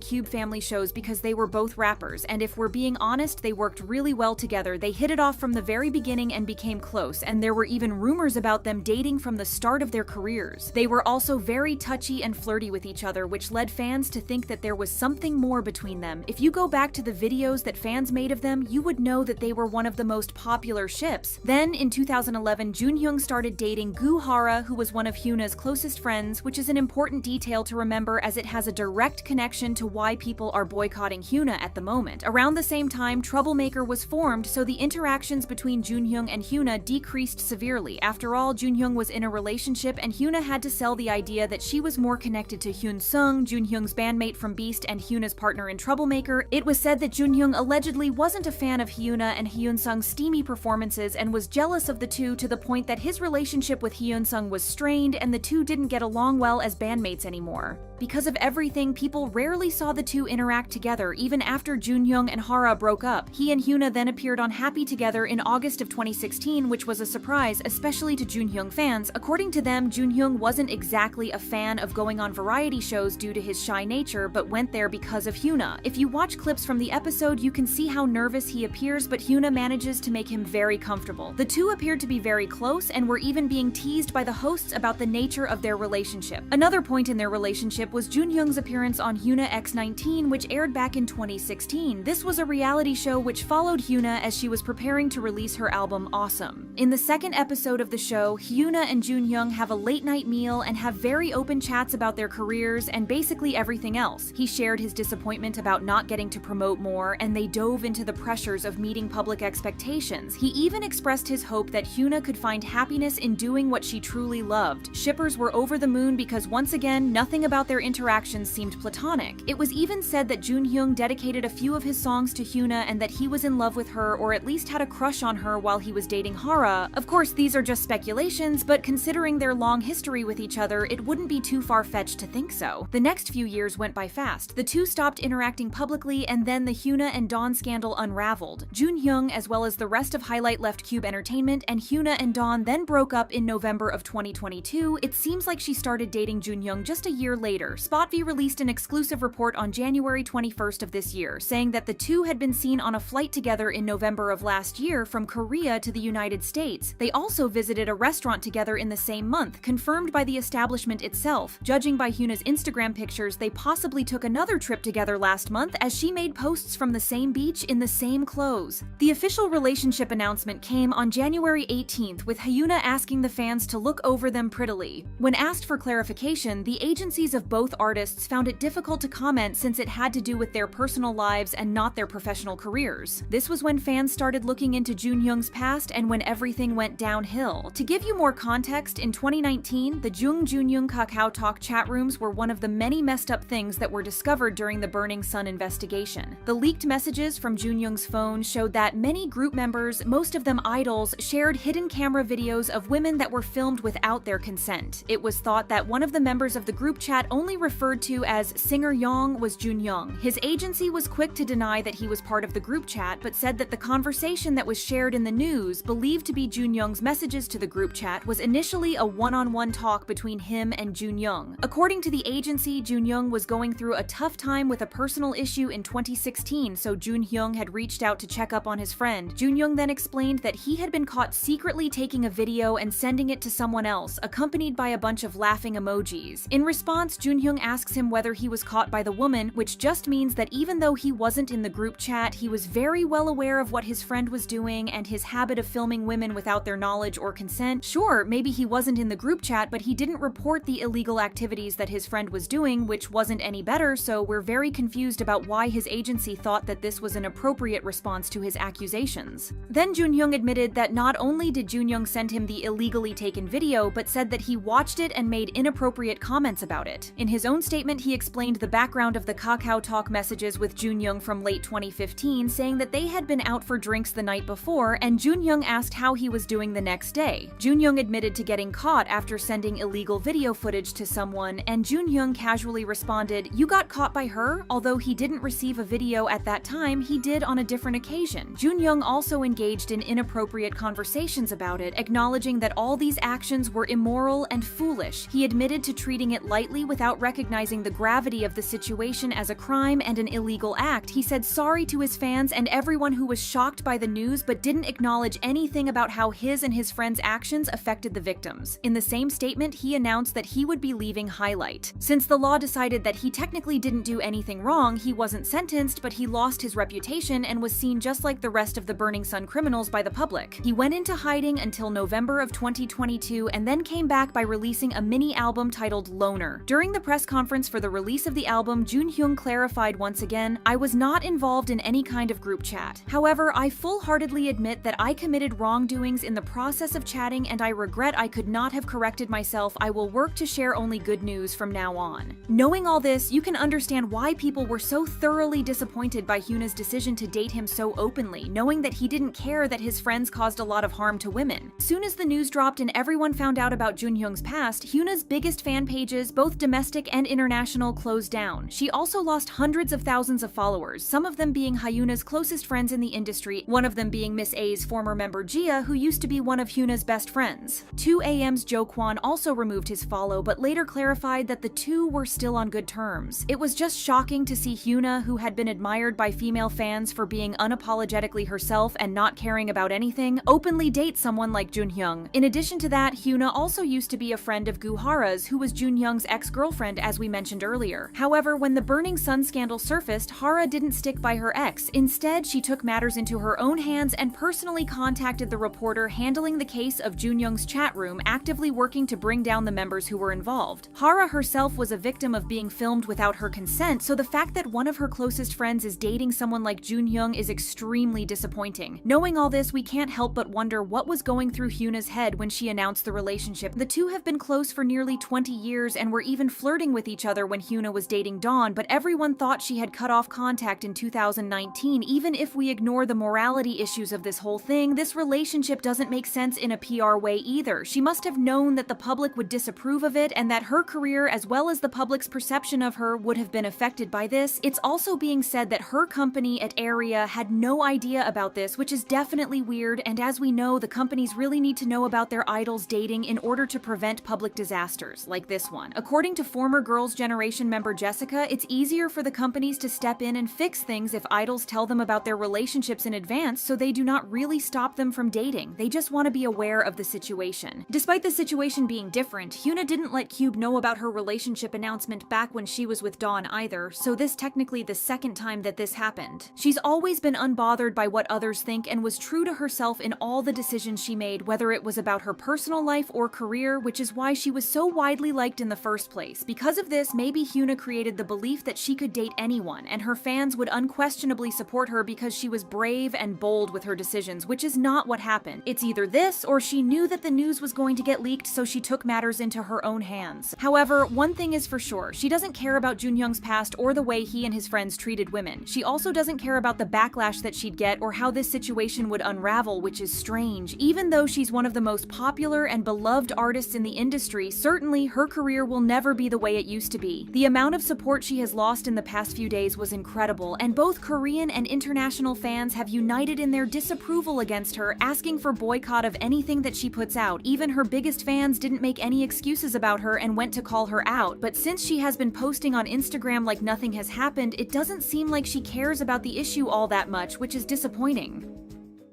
Speaker 1: Cube family shows because they were both rappers, and if we're being honest, they worked really well together. They hit it off from the very beginning and became close, and there were even rumors about them dating from the start of their careers. They were also very touchy and flirty with each other, which led fans to think that there was something more between them. If you go back to the videos that fans made of them, you would know that they were one of the most popular ships. Then, in 2011, Junhyung started dating Goo Hara, who was one of HyunA's closest friends, which is an important detail to remember as it has a direct connection to why people are boycotting HyunA at the moment. Around the same time, Troublemaker was formed, so the interactions between Junhyung and HyunA decreased severely. After all, Junhyung was in a relationship and HyunA had to sell the idea that she was more connected to Hyun-sung, Junhyung's bandmate from Beast and HyunA's partner in Troublemaker. It was said that Junhyung allegedly wasn't a fan of HyunA and Hyun-sung's steamy performances and was jealous of the two to the point that his relationship with Hyun-sung was strained and the two didn't get along well as bandmates anymore. Because of everything, people rarely saw the two interact together, even after Junhyung and Hara broke up. He and HyunA then appeared on Happy Together in August of 2016, which was a surprise, especially to Junhyung fans. According to them, Junhyung wasn't exactly a fan of going on variety shows due to his shy nature, but went there because of HyunA. If you watch clips from the episode, you can see how nervous he appears, but HyunA manages to make him very comfortable. The two appeared to be very close and were even being teased by the hosts about the nature of their relationship. Another point in their relationship was Junhyung's appearance on HyunA X19, which aired back in 2016. This was a reality show which followed HyunA as she was preparing to release her album Awesome. In the second episode of the show, HyunA and Junhyung have a late-night meal and have very open chats about their careers and basically everything else. He shared his disappointment about not getting to promote more, and they dove into the pressures of meeting public expectations. He even expressed his hope that HyunA could find happiness in doing what she truly loved. Shippers were over the moon because once again, nothing about their interactions seemed platonic. It was even said that Junhyung dedicated a few of his songs to HyunA and that he was in love with her, or at least had a crush on her while he was dating Hara. Of course, these are just speculations, but considering their long history with each other, it wouldn't be too far-fetched to think so. The next few years went by fast. The two stopped interacting publicly, and then the HyunA and Dawn scandal unraveled. Junhyung, as well as the rest of Highlight, left Cube Entertainment, and HyunA and Dawn then broke up in November of 2022. It seems like she started dating Junhyung just a year later. Spotvy released an exclusive report on January 21st of this year, saying that the two had been seen on a flight together in November of last year from Korea to the United States. They also visited a restaurant together in the same month, confirmed by the establishment itself. Judging by HyunA's Instagram pictures, they possibly took another trip together last month as she made posts from the same beach in the same clothes. The official relationship announcement came on January 18th, with HyunA asking the fans to look over them prettily. When asked for clarification, the agencies of both artists found it difficult to comment since it had to do with their personal lives and not their professional careers. This was when fans started looking into Junhyung's past and when everything went downhill. To give you more context, in 2019, the Junhyung Kakao Talk chat rooms were one of the many messed up things that were discovered during the Burning Sun investigation. The leaked messages from Junhyung's phone showed that many group members, most of them idols, shared hidden camera videos of women that were filmed without their consent. It was thought that one of the members of the group chat, only referred to as Singer Yong, was Junhyung. His agency was quick to deny that he was part of the group chat, but said that the conversation that was shared in the news, believed to be Junhyung's messages to the group chat, was initially a one-on-one talk between him and Junhyung. According to the agency, Junhyung was going through a tough time with a personal issue in 2016, so Junhyung had reached out to check up on his friend. Junhyung then explained that he had been caught secretly taking a video and sending it to someone else, accompanied by a bunch of laughing emojis. In response, Junhyung asks him whether he was caught by the woman, which just means that even though he wasn't in the group chat, he was very well aware of what his friend was doing and his habit of filming women without their knowledge or consent. Sure, maybe he wasn't in the group chat, but he didn't report the illegal activities that his friend was doing, which wasn't any better, so we're very confused about why his agency thought that this was an appropriate response to his accusations. Then Junhyung admitted that not only did Junhyung send him the illegally taken video, but said that he watched it and made inappropriate comments about it. In his own statement, he explained the background of the Kakao Talk messages with Junhyung from late 2015, saying that they had been out for drinks the night before, and Junhyung asked how he was doing the next day. Junhyung admitted to getting caught after sending illegal video footage to someone, and Junhyung casually responded, "You got caught by her?" Although he didn't receive a video at that time, he did on a different occasion. Junhyung also engaged in inappropriate conversations about it, acknowledging that all these actions were immoral and foolish. He admitted to treating it lightly without recognizing the gravity of the situation as a crime and an illegal act. He said sorry to his fans and everyone who was shocked by the news but didn't acknowledge anything about how his and his friends' actions affected the victims. In the same statement, he announced that he would be leaving Highlight. Since the law decided that he technically didn't do anything wrong, he wasn't sentenced, but he lost his reputation and was seen just like the rest of the Burning Sun criminals by the public. He went into hiding until November of 2022 and then came back by releasing a mini album titled Loner. During the press conference for the release of the album, Junhyung clarified once again, "I was not involved in any kind of group chat. However, I full-heartedly admit that I committed wrongdoings in the process of chatting and I regret I could not have corrected myself. I will work to share only good news from now on." Knowing all this, you can understand why people were so thoroughly disappointed by HyunA's decision to date him so openly, knowing that he didn't care that his friends caused a lot of harm to women. Soon as the news dropped and everyone found out about Junhyung's past, HyunA's biggest fan pages, both domestic and international, closed down. She also lost hundreds of thousands of followers, some of them being HyunA's closest friends in the industry, one of them being Miss A's former member Gia, who used to be one of HyunA's best friends. 2AM's Jo Kwon also removed his follow, but later clarified that the two were still on good terms. It was just shocking to see HyunA, who had been admired by female fans for being unapologetically herself and not caring about anything, openly date someone like Junhyung. In addition to that, HyunA also used to be a friend of Gu Hara's, who was Junhyung's ex-girlfriend, as we mentioned earlier. However, when the Burning Sun scandal surfaced, Hara didn't stick by her ex. Instead, she took matters into her own hands and personally contacted the reporter handling the case of Junhyung's chat room, actively working to bring down the members who were involved. Hara herself was a victim of being filmed without her consent, so the fact that one of her closest friends is dating someone like Junhyung is extremely disappointing. Knowing all this, we can't help but wonder what was going through HyunA's head when she announced the relationship. The two have been close for nearly 20 years and were even flirting with each other when HyunA was dating Dawn, but everyone thought she had cut off contact in 2019. Even if we ignore the morality issues of this whole thing, this relationship doesn't make sense in a PR way either. She must have known that the public would disapprove of it and that her career, as well as the public's perception of her, would have been affected by this. It's also being said that her company at Area had no idea about this, which is definitely weird, and as we know, the companies really need to know about their idols dating in order to prevent public disasters, like this one. According to former Girls' Generation member Jessica, it's easier for the companies to step in and fix things if idols tell them about their relationships in advance, so they do not really stop them from dating. They just want to be aware of the situation. Despite the situation being different, HyunA didn't let Cube know about her relationship announcement back when she was with Dawn either, so this technically the second time that this happened. She's always been unbothered by what others think and was true to herself in all the decisions she made, whether it was about her personal life or career, which is why she was so widely liked in the first place. Because of this, maybe HyunA created the belief that she could date anyone, and her fans would unquestionably support her because she was brave and bold with her decisions, which is not what happened. It's either this, or she knew that the news was going to get leaked, so she took matters into her own hands. However, one thing is for sure, she doesn't care about Junhyung's past or the way he and his friends treated women. She also doesn't care about the backlash that she'd get or how this situation would unravel, which is strange. Even though she's one of the most popular and beloved artists in the industry, certainly her career will never be the way it used to be. The amount of support she has lost in the past few days was incredible, and both Korean and international fans have united in their disapproval against her, asking for boycott of anything that she puts out. Even her biggest fans didn't make any excuses about her and went to call her out, but since she has been posting on Instagram like nothing has happened, it doesn't seem like she cares about the issue all that much, which is disappointing.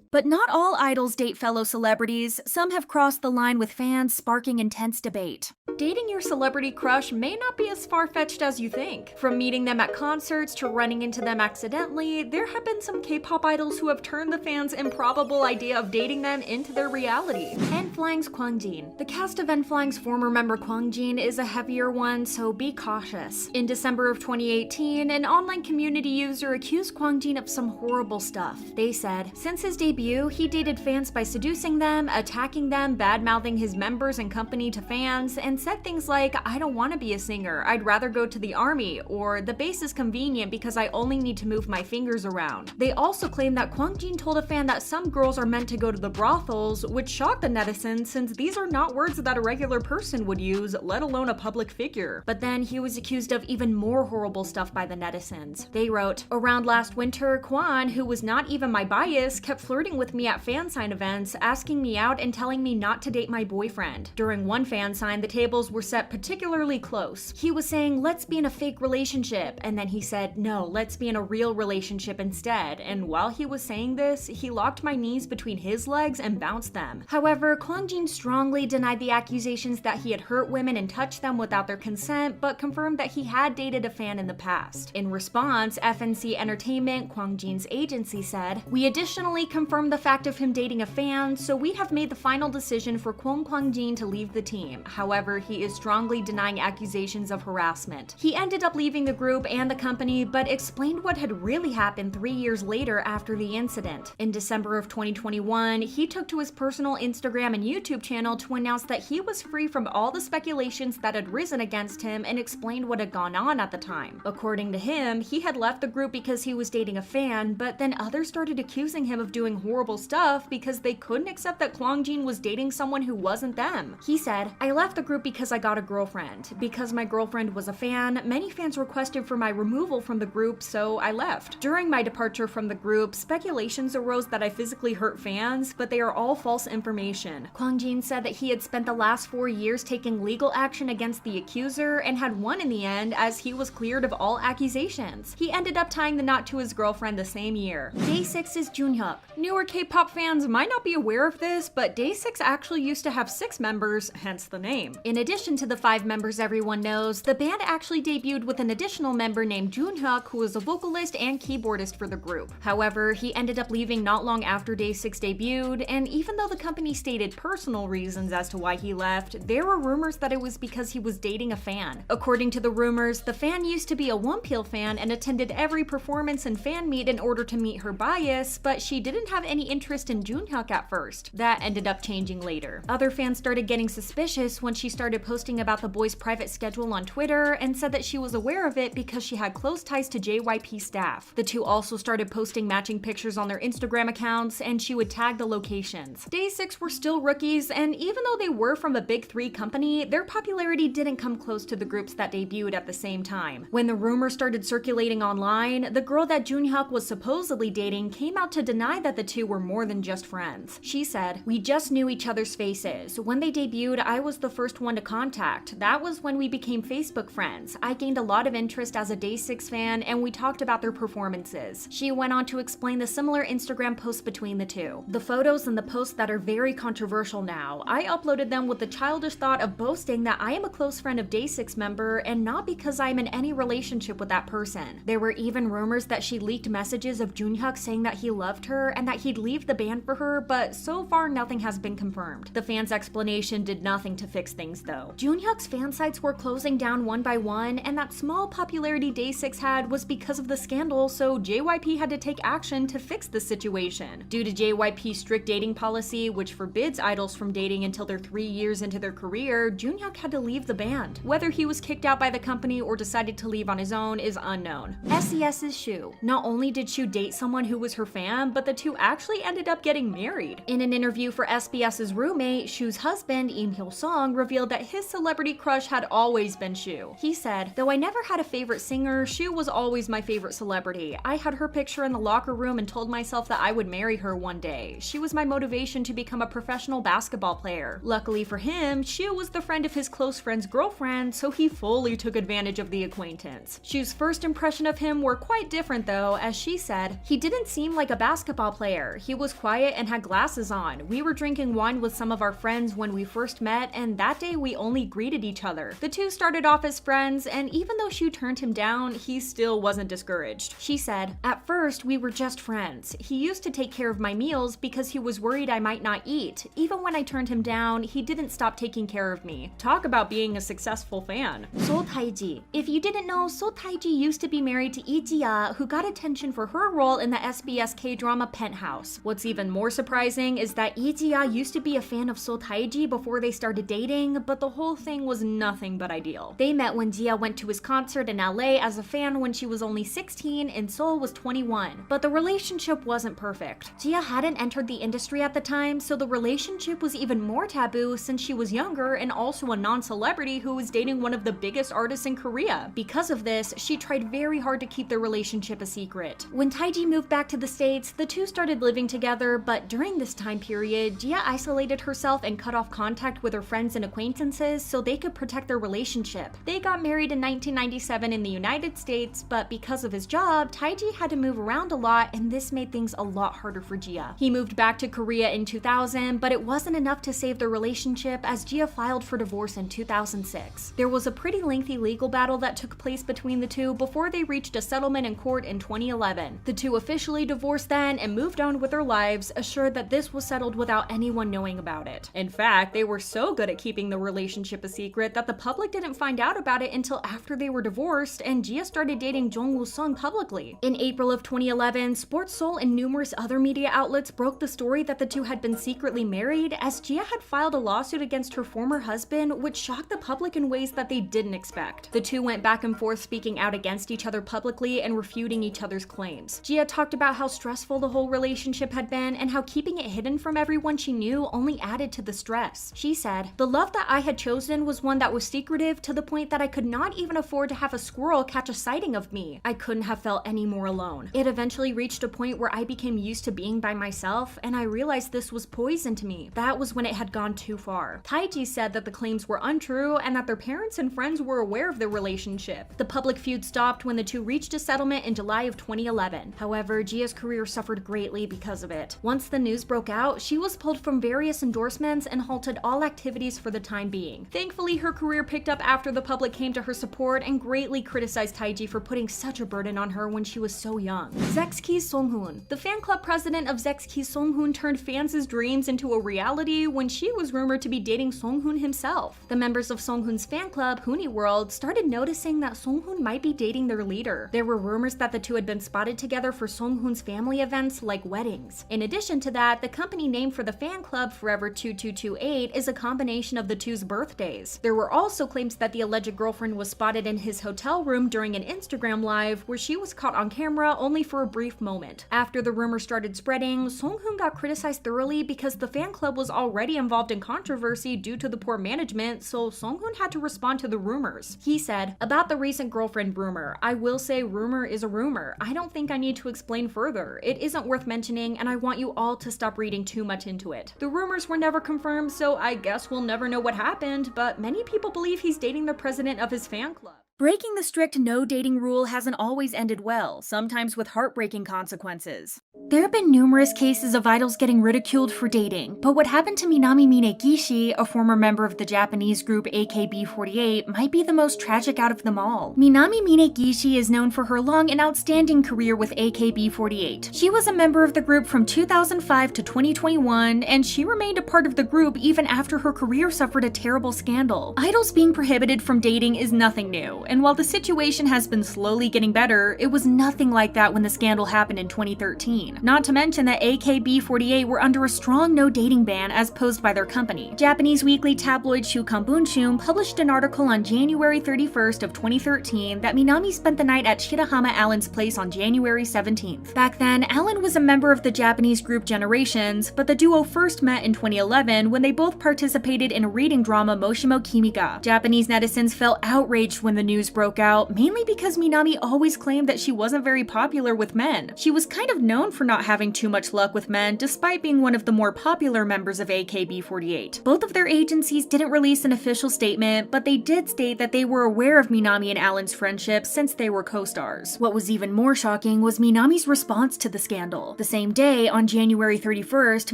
Speaker 1: But not all idols date fellow celebrities. Some have crossed the line with fans, sparking intense debate.
Speaker 3: Dating your celebrity crush may not be as far-fetched as you think. From meeting them at concerts to running into them accidentally, there have been some K-pop idols who have turned the fans' improbable idea of dating them into their reality. Enflang's Kwangjin. The cast of Enflang's former member Kwangjin is a heavier one, so be cautious. In December of 2018, an online community user accused Kwangjin of some horrible stuff. They said, since his debut debut, he dated fans by seducing them, attacking them, bad-mouthing his members and company to fans, and said things like, "I don't want to be a singer, I'd rather go to the army," or "The bass is convenient because I only need to move my fingers around." They also claim that Kwangjin told a fan that some girls are meant to go to the brothels, which shocked the netizens since these are not words that a regular person would use, let alone a public figure. But then he was accused of even more horrible stuff by the netizens. They wrote, "Around last winter, Kwan, who was not even my bias, kept flirting with me at fan sign events, asking me out and telling me not to date my boyfriend. During one fan sign, the tables were set particularly close. He was saying, 'Let's be in a fake relationship,' and then he said, 'No, let's be in a real relationship instead,' and while he was saying this, he locked my knees between his legs and bounced them." However, Kwangjin strongly denied the accusations that he had hurt women and touched them without their consent, but confirmed that he had dated a fan in the past. In response, FNC Entertainment, Kwangjin's agency, said, "We additionally confirmed the fact of him dating a fan, so we have made the final decision for Kwon Kwangjin to leave the team. However, he is strongly denying accusations of harassment." He ended up leaving the group and the company, but explained what had really happened 3 years later after the incident. In December of 2021, he took to his personal Instagram and YouTube channel to announce that he was free from all the speculations that had risen against him and explained what had gone on at the time. According to him, he had left the group because he was dating a fan, but then others started accusing him of doing horrible stuff because they couldn't accept that Kwangjin was dating someone who wasn't them. He said, "I left the group because I got a girlfriend. Because my girlfriend was a fan, many fans requested for my removal from the group, so I left. During my departure from the group, speculations arose that I physically hurt fans, but they are all false information." Kwangjin said that he had spent the last 4 years taking legal action against the accuser and had won in the end as he was cleared of all accusations. He ended up tying the knot to his girlfriend the same year. Day 6 is Junhyung. Newer K-pop fans might not be aware of this, but Day 6 actually used to have 6 members, hence the name. In addition to the 5 members everyone knows, the band actually debuted with an additional member named Junhyung, who was a vocalist and keyboardist for the group. However, he ended up leaving not long after Day 6 debuted, and even though the company stated personal reasons as to why he left, there were rumors that it was because he was dating a fan. According to the rumors, the fan used to be a Wonpil fan and attended every performance and fan meet in order to meet her bias, but she didn't have any interest in Junhyung at first. That ended up changing later. Other fans started getting suspicious when she started posting about the boys' private schedule on Twitter and said that she was aware of it because she had close ties to JYP staff. The two also started posting matching pictures on their Instagram accounts, and she would tag the locations. Day 6 were still rookies, and even though they were from a big 3 company, their popularity didn't come close to the groups that debuted at the same time. When the rumors started circulating online, the girl that Junhyung was supposedly dating came out to deny that the two were more than just friends. She said, "We just knew each other's faces. When they debuted, I was the first one to contact. That was when we became Facebook friends. I gained a lot of interest as a Day 6 fan, and we talked about their performances." She went on to explain the similar Instagram posts between the two. "The photos and the posts that are very controversial now, I uploaded them with the childish thought of boasting that I am a close friend of Day 6 member and not because I am in any relationship with that person. There were even rumors that she leaked messages of Junhyung saying that he loved her and that he'd leave the band for her, but so far nothing has been confirmed." The fans' explanation did nothing to fix things though. Junhyung's fan sites were closing down one by one, and that small popularity Day 6 had was because of the scandal, so JYP had to take action to fix the situation. Due to JYP's strict dating policy, which forbids idols from dating until they're 3 years into their career, Junhyung had to leave the band. Whether he was kicked out by the company or decided to leave on his own is unknown. SES's Shu. Not only did Shu date someone who was her fan, but the two actually ended up getting married. In an interview for SBS's roommate, Shu's husband, Im Hyo-sung, revealed that his celebrity crush had always been Shu. He said, "Though I never had a favorite singer, Shu was always my favorite celebrity. I had her picture in the locker room and told myself that I would marry her one day. She was my motivation to become a professional basketball player." Luckily for him, Shu was the friend of his close friend's girlfriend, so he fully took advantage of the acquaintance. Shu's first impression of him were quite different though, as she said, "He didn't seem like a basketball player. He was quiet and had glasses on. We were drinking wine with some of our friends when we first met, and that day we only greeted each other." The two started off as friends, and even though Shu turned him down, he still wasn't discouraged. She said, "At first, we were just friends. He used to take care of my meals because he was worried I might not eat. Even when I turned him down, he didn't stop taking care of me." Talk about being a successful fan. So Taeji. If you didn't know, So Taeji used to be married to Lee Jae Wook, who got attention for her role in the SBS K-drama Penthouse. house. What's even more surprising is that Lee Ji-ah used to be a fan of So Taeji before they started dating, but the whole thing was nothing but ideal. They met when Ji-ah went to his concert in LA as a fan when she was only 16 and Seoul was 21, but the relationship wasn't perfect. Ji-ah hadn't entered the industry at the time, so the relationship was even more taboo since she was younger and also a non-celebrity who was dating one of the biggest artists in Korea. Because of this, she tried very hard to keep their relationship a secret. When Taeji moved back to the States, the two started living together, but during this time period, Ji-ah isolated herself and cut off contact with her friends and acquaintances so they could protect their relationship. They got married in 1997 in the United States, but because of his job, Taeji had to move around a lot, and this made things a lot harder for Ji-ah. He moved back to Korea in 2000, but it wasn't enough to save their relationship as Ji-ah filed for divorce in 2006. There was a pretty lengthy legal battle that took place between the two before they reached a settlement in court in 2011. The two officially divorced then and moved on with their lives, assured that this was settled without anyone knowing about it. In fact, they were so good at keeping the relationship a secret that the public didn't find out about it until after they were divorced and Ji-ah started dating Jung Woo-sung publicly. In April of 2011, Sports Seoul and numerous other media outlets broke the story that the two had been secretly married, as Ji-ah had filed a lawsuit against her former husband, which shocked the public in ways that they didn't expect. The two went back and forth speaking out against each other publicly and refuting each other's claims. Ji-ah talked about how stressful the whole relationship had been and how keeping it hidden from everyone she knew only added to the stress. She said, "The love that I had chosen was one that was secretive to the point that I could not even afford to have a squirrel catch a sighting of me. I couldn't have felt any more alone. It eventually reached a point where I became used to being by myself, and I realized this was poison to me. That was when it had gone too far." Taeji said that the claims were untrue and that their parents and friends were aware of their relationship. The public feud stopped when the two reached a settlement in July of 2011. However, Ji-ah's career suffered greatly because of it. Once the news broke out, she was pulled from various endorsements and halted all activities for the time being. Thankfully, her career picked up after the public came to her support and greatly criticized Taeji for putting such a burden on her when she was so young. Zexki Songhoon. The fan club president of Zexki Songhoon turned fans' dreams into a reality when she was rumored to be dating Songhoon himself. The members of Songhoon's fan club, Hooney World, started noticing that Songhoon might be dating their leader. There were rumors that the two had been spotted together for Songhoon's family events like weddings. In addition to that, the company name for the fan club, Forever 2228, is a combination of the two's birthdays. There were also claims that the alleged girlfriend was spotted in his hotel room during an Instagram live where she was caught on camera only for a brief moment. After the rumor started spreading, Songhoon got criticized thoroughly because the fan club was already involved in controversy due to the poor management, so Songhoon had to respond to the rumors. He said, "About the recent girlfriend rumor, I will say rumor is a rumor. I don't think I need to explain further. It isn't worth mentioning, and I want you all to stop reading too much into it. The rumors were never confirmed, so I guess we'll never know what happened, but many people believe he's dating the president of his fan club."
Speaker 1: Breaking the strict no dating rule hasn't always ended well, sometimes with heartbreaking consequences. There have been numerous cases of idols getting ridiculed for dating, but what happened to Minami Minegishi, a former member of the Japanese group AKB48, might be the most tragic out of them all. Minami Minegishi is known for her long and outstanding career with AKB48. She was a member of the group from 2005 to 2021, and she remained a part of the group even after her career suffered a terrible scandal. Idols being prohibited from dating is nothing new, and while the situation has been slowly getting better, it was nothing like that when the scandal happened in 2013. Not to mention that AKB48 were under a strong no-dating ban as posed by their company. Japanese weekly tabloid Shukan Bunshun published an article on January 31st of 2013 that Minami spent the night at Shirahama Allen's place on January 17th. Back then, Allen was a member of the Japanese group Generations, but the duo first met in 2011 when they both participated in a reading drama Moshimo Kimi-ga. Japanese netizens felt outraged when the news broke out, mainly because Minami always claimed that she wasn't very popular with men. She was kind of known for not having too much luck with men, despite being one of the more popular members of AKB48. Both of their agencies didn't release an official statement, but they did state that they were aware of Minami and Allen's friendship since they were co-stars. What was even more shocking was Minami's response to the scandal. The same day, on January 31st,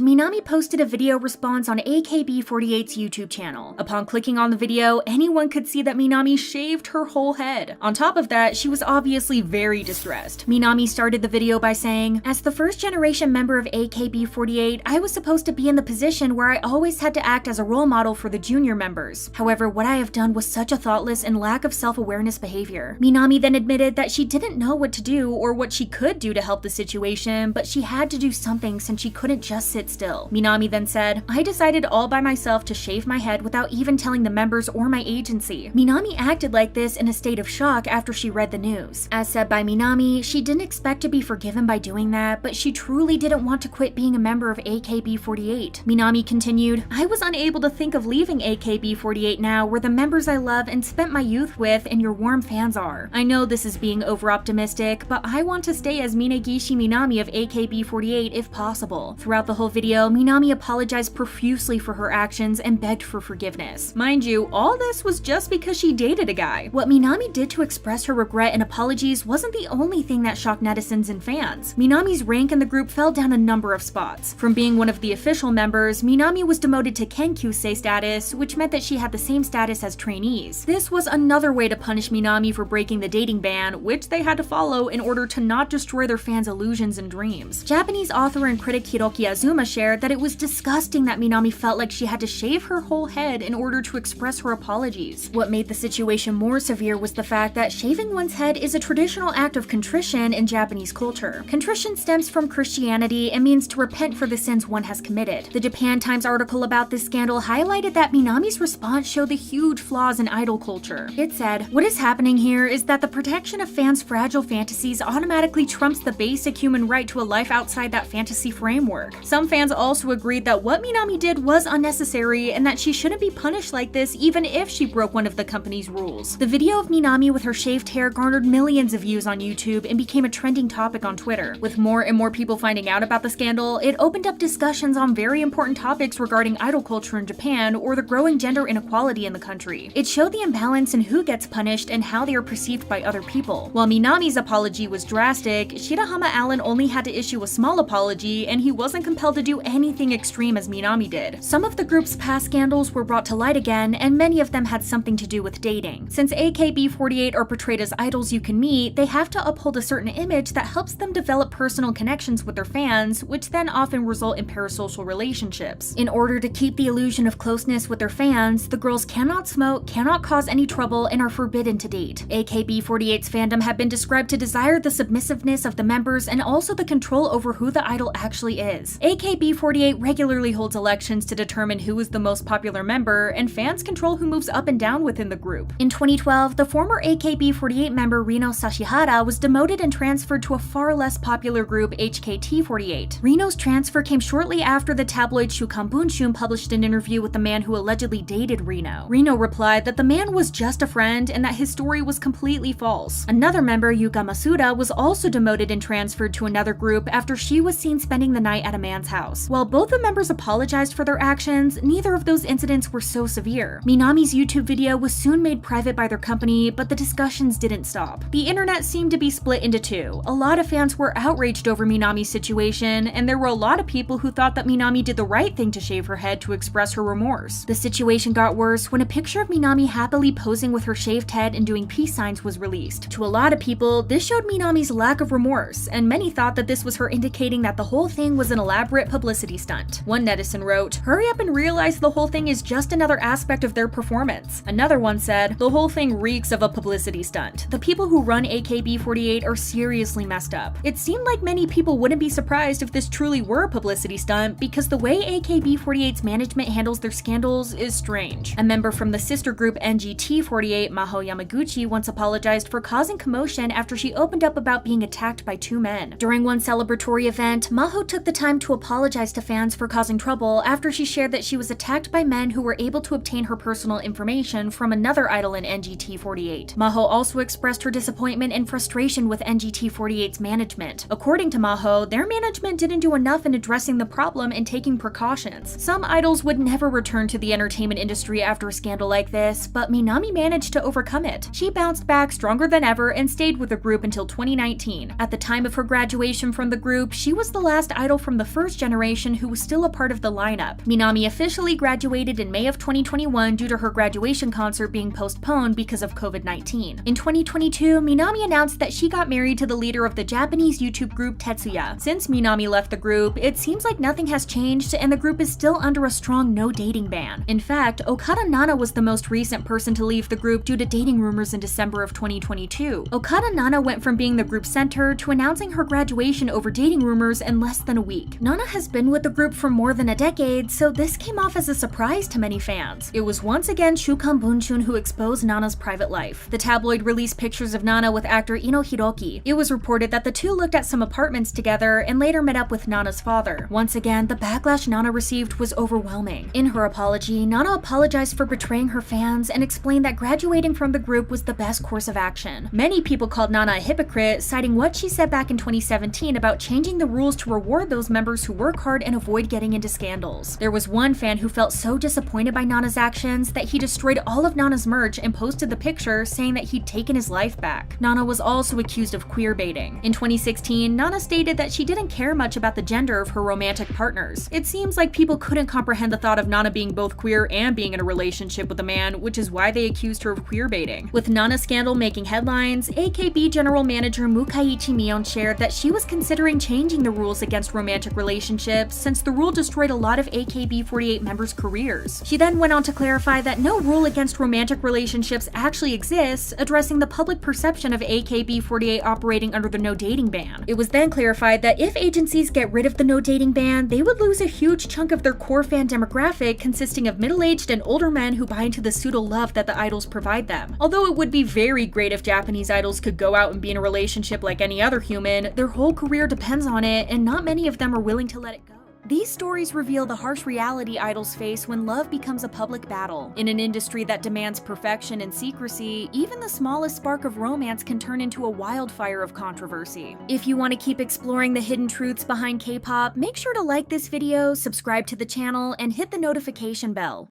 Speaker 1: Minami posted a video response on AKB48's YouTube channel. Upon clicking on the video, anyone could see that Minami shaved her whole head. On top of that, she was obviously very distressed. Minami started the video by saying, "As the first generation member of AKB48, I was supposed to be in the position where I always had to act as a role model for the junior members. However, what I have done was such a thoughtless and lack of self-awareness behavior." Minami then admitted that she didn't know what to do or what she could do to help the situation, but she had to do something since she couldn't just sit still. Minami then said, "I decided all by myself to shave my head without even telling the members or my agency." Minami acted like this in a state of shock after she read the news. As said by Minami, she didn't expect to be forgiven by doing that, but she truly didn't want to quit being a member of AKB48. Minami continued, "I was unable to think of leaving AKB48 now, where the members I love and spent my youth with and your warm fans are. I know this is being over-optimistic, but I want to stay as Minagishi Minami of AKB48 if possible." Throughout the whole video, Minami apologized profusely for her actions and begged for forgiveness. Mind you, all this was just because she dated a guy. What Minami did to express her regret and apologies wasn't the only thing that shocked netizens and fans. Minami's rank in the group fell down a number of spots. From being one of the official members, Minami was demoted to Kenkyusei status, which meant that she had the same status as trainees. This was another way to punish Minami for breaking the dating ban, which they had to follow in order to not destroy their fans' illusions and dreams. Japanese author and critic Hiroki Azuma shared that it was disgusting that Minami felt like she had to shave her whole head in order to express her apologies. What made the situation more severe was the fact that shaving one's head is a traditional act of contrition in Japanese culture. Contrition stems from Christianity and means to repent for the sins one has committed. The Japan Times article about this scandal highlighted that Minami's response showed the huge flaws in idol culture. It said, "What is happening here is that the protection of fans' fragile fantasies automatically trumps the basic human right to a life outside that fantasy framework." Some fans also agreed that what Minami did was unnecessary and that she shouldn't be punished like this even if she broke one of the company's rules. The video of Minami with her shaved hair garnered millions of views on YouTube and became a trending topic on Twitter. With more and more people finding out about the scandal, it opened up discussions on very important topics regarding idol culture in Japan or the growing gender inequality in the country. It showed the imbalance in who gets punished and how they are perceived by other people. While Minami's apology was drastic, Shirahama Allen only had to issue a small apology and he wasn't compelled to do anything extreme as Minami did. Some of the group's past scandals were brought to light again, and many of them had something to do with dating. Since AKB48 are portrayed as idols you can meet, they have to uphold a certain image that helps them develop personal connections with their fans, which then often result in parasocial relationships. In order to keep the illusion of closeness with their fans, the girls cannot smoke, cannot cause any trouble, and are forbidden to date. AKB48's fandom have been described to desire the submissiveness of the members and also the control over who the idol actually is. AKB48 regularly holds elections to determine who is the most popular member, and fans control who moves up and down within the group. In 2012, the former AKB48 member Rino Sashihara was demoted and transferred to a far less popular group, HKT48. Rino's transfer came shortly after the tabloid Shukan Bunshun published an interview with the man who allegedly dated Rino. Rino replied that the man was just a friend and that his story was completely false. Another member, Yuka Masuda, was also demoted and transferred to another group after she was seen spending the night at a man's house. While both the members apologized for their actions, neither of those incidents were so severe. Minami's YouTube video was soon made private by their company, but the discussions didn't stop. The internet seemed to be split into two. A lot of fans were outraged over Minami's situation, and there were a lot of people who thought that Minami did the right thing to shave her head to express her remorse. The situation got worse when a picture of Minami happily posing with her shaved head and doing peace signs was released. To a lot of people, this showed Minami's lack of remorse, and many thought that this was her indicating that the whole thing was an elaborate publicity stunt. One netizen wrote, "Hurry up and realize the whole thing is just another aspect of their performance." Another one said, "The whole thing reeks of a publicity stunt. The people who run AKB48 are seriously messed up." It seemed like many people wouldn't be surprised if this truly were a publicity stunt because the way AKB48's management handles their scandals is strange. A member from the sister group NGT48, Maho Yamaguchi, once apologized for causing commotion after she opened up about being attacked by two men. During one celebratory event, Maho took the time to apologize to fans for causing trouble after she shared that she was attacked by men who were able to obtain her personal information from another idol in NGT48. Maho also expressed her disappointment and frustration with NGT48's management. According to Maho, their management didn't do enough in addressing the problem and taking precautions. Some idols would never return to the entertainment industry after a scandal like this, but Minami managed to overcome it. She bounced back stronger than ever and stayed with the group until 2019. At the time of her graduation from the group, she was the last idol from the first generation who was still a part of the lineup. Minami officially graduated in May of 2021 due to her graduation concert being postponed because of of COVID-19. In 2022, Minami announced that she got married to the leader of the Japanese YouTube group Tetsuya. Since Minami left the group, it seems like nothing has changed and the group is still under a strong no-dating ban. In fact, Okada Nana was the most recent person to leave the group due to dating rumors in December of 2022. Okada Nana went from being the group's center to announcing her graduation over dating rumors in less than a week. Nana has been with the group for more than a decade, so this came off as a surprise to many fans. It was once again Shukan Bunshun who exposed Nana's private life. The tabloid released pictures of Nana with actor Ino Hiroki. It was reported that the two looked at some apartments together and later met up with Nana's father. Once again, the backlash Nana received was overwhelming. In her apology, Nana apologized for betraying her fans and explained that graduating from the group was the best course of action. Many people called Nana a hypocrite, citing what she said back in 2017 about changing the rules to reward those members who work hard and avoid getting into scandals. There was one fan who felt so disappointed by Nana's actions that he destroyed all of Nana's merch and posted the picture saying that he'd taken his life back. Nana was also accused of queerbaiting. In 2016, Nana stated that she didn't care much about the gender of her romantic partners. It seems like people couldn't comprehend the thought of Nana being both queer and being in a relationship with a man, which is why they accused her of queerbaiting. With Nana's scandal making headlines, AKB general manager Mukaichi Mion shared that she was considering changing the rules against romantic relationships since the rule destroyed a lot of AKB48 members' careers. She then went on to clarify that no rule against romantic relationships actually exists, addressing the public perception of AKB48 operating under the no dating ban. It was then clarified that if agencies get rid of the no dating ban, they would lose a huge chunk of their core fan demographic consisting of middle-aged and older men who buy into the pseudo-love that the idols provide them. Although it would be very great if Japanese idols could go out and be in a relationship like any other human, their whole career depends on it and not many of them are willing to let it go. These stories reveal the harsh reality idols face when love becomes a public battle. In an industry that demands perfection and secrecy, even the smallest spark of romance can turn into a wildfire of controversy. If you want to keep exploring the hidden truths behind K-pop, make sure to like this video, subscribe to the channel, and hit the notification bell.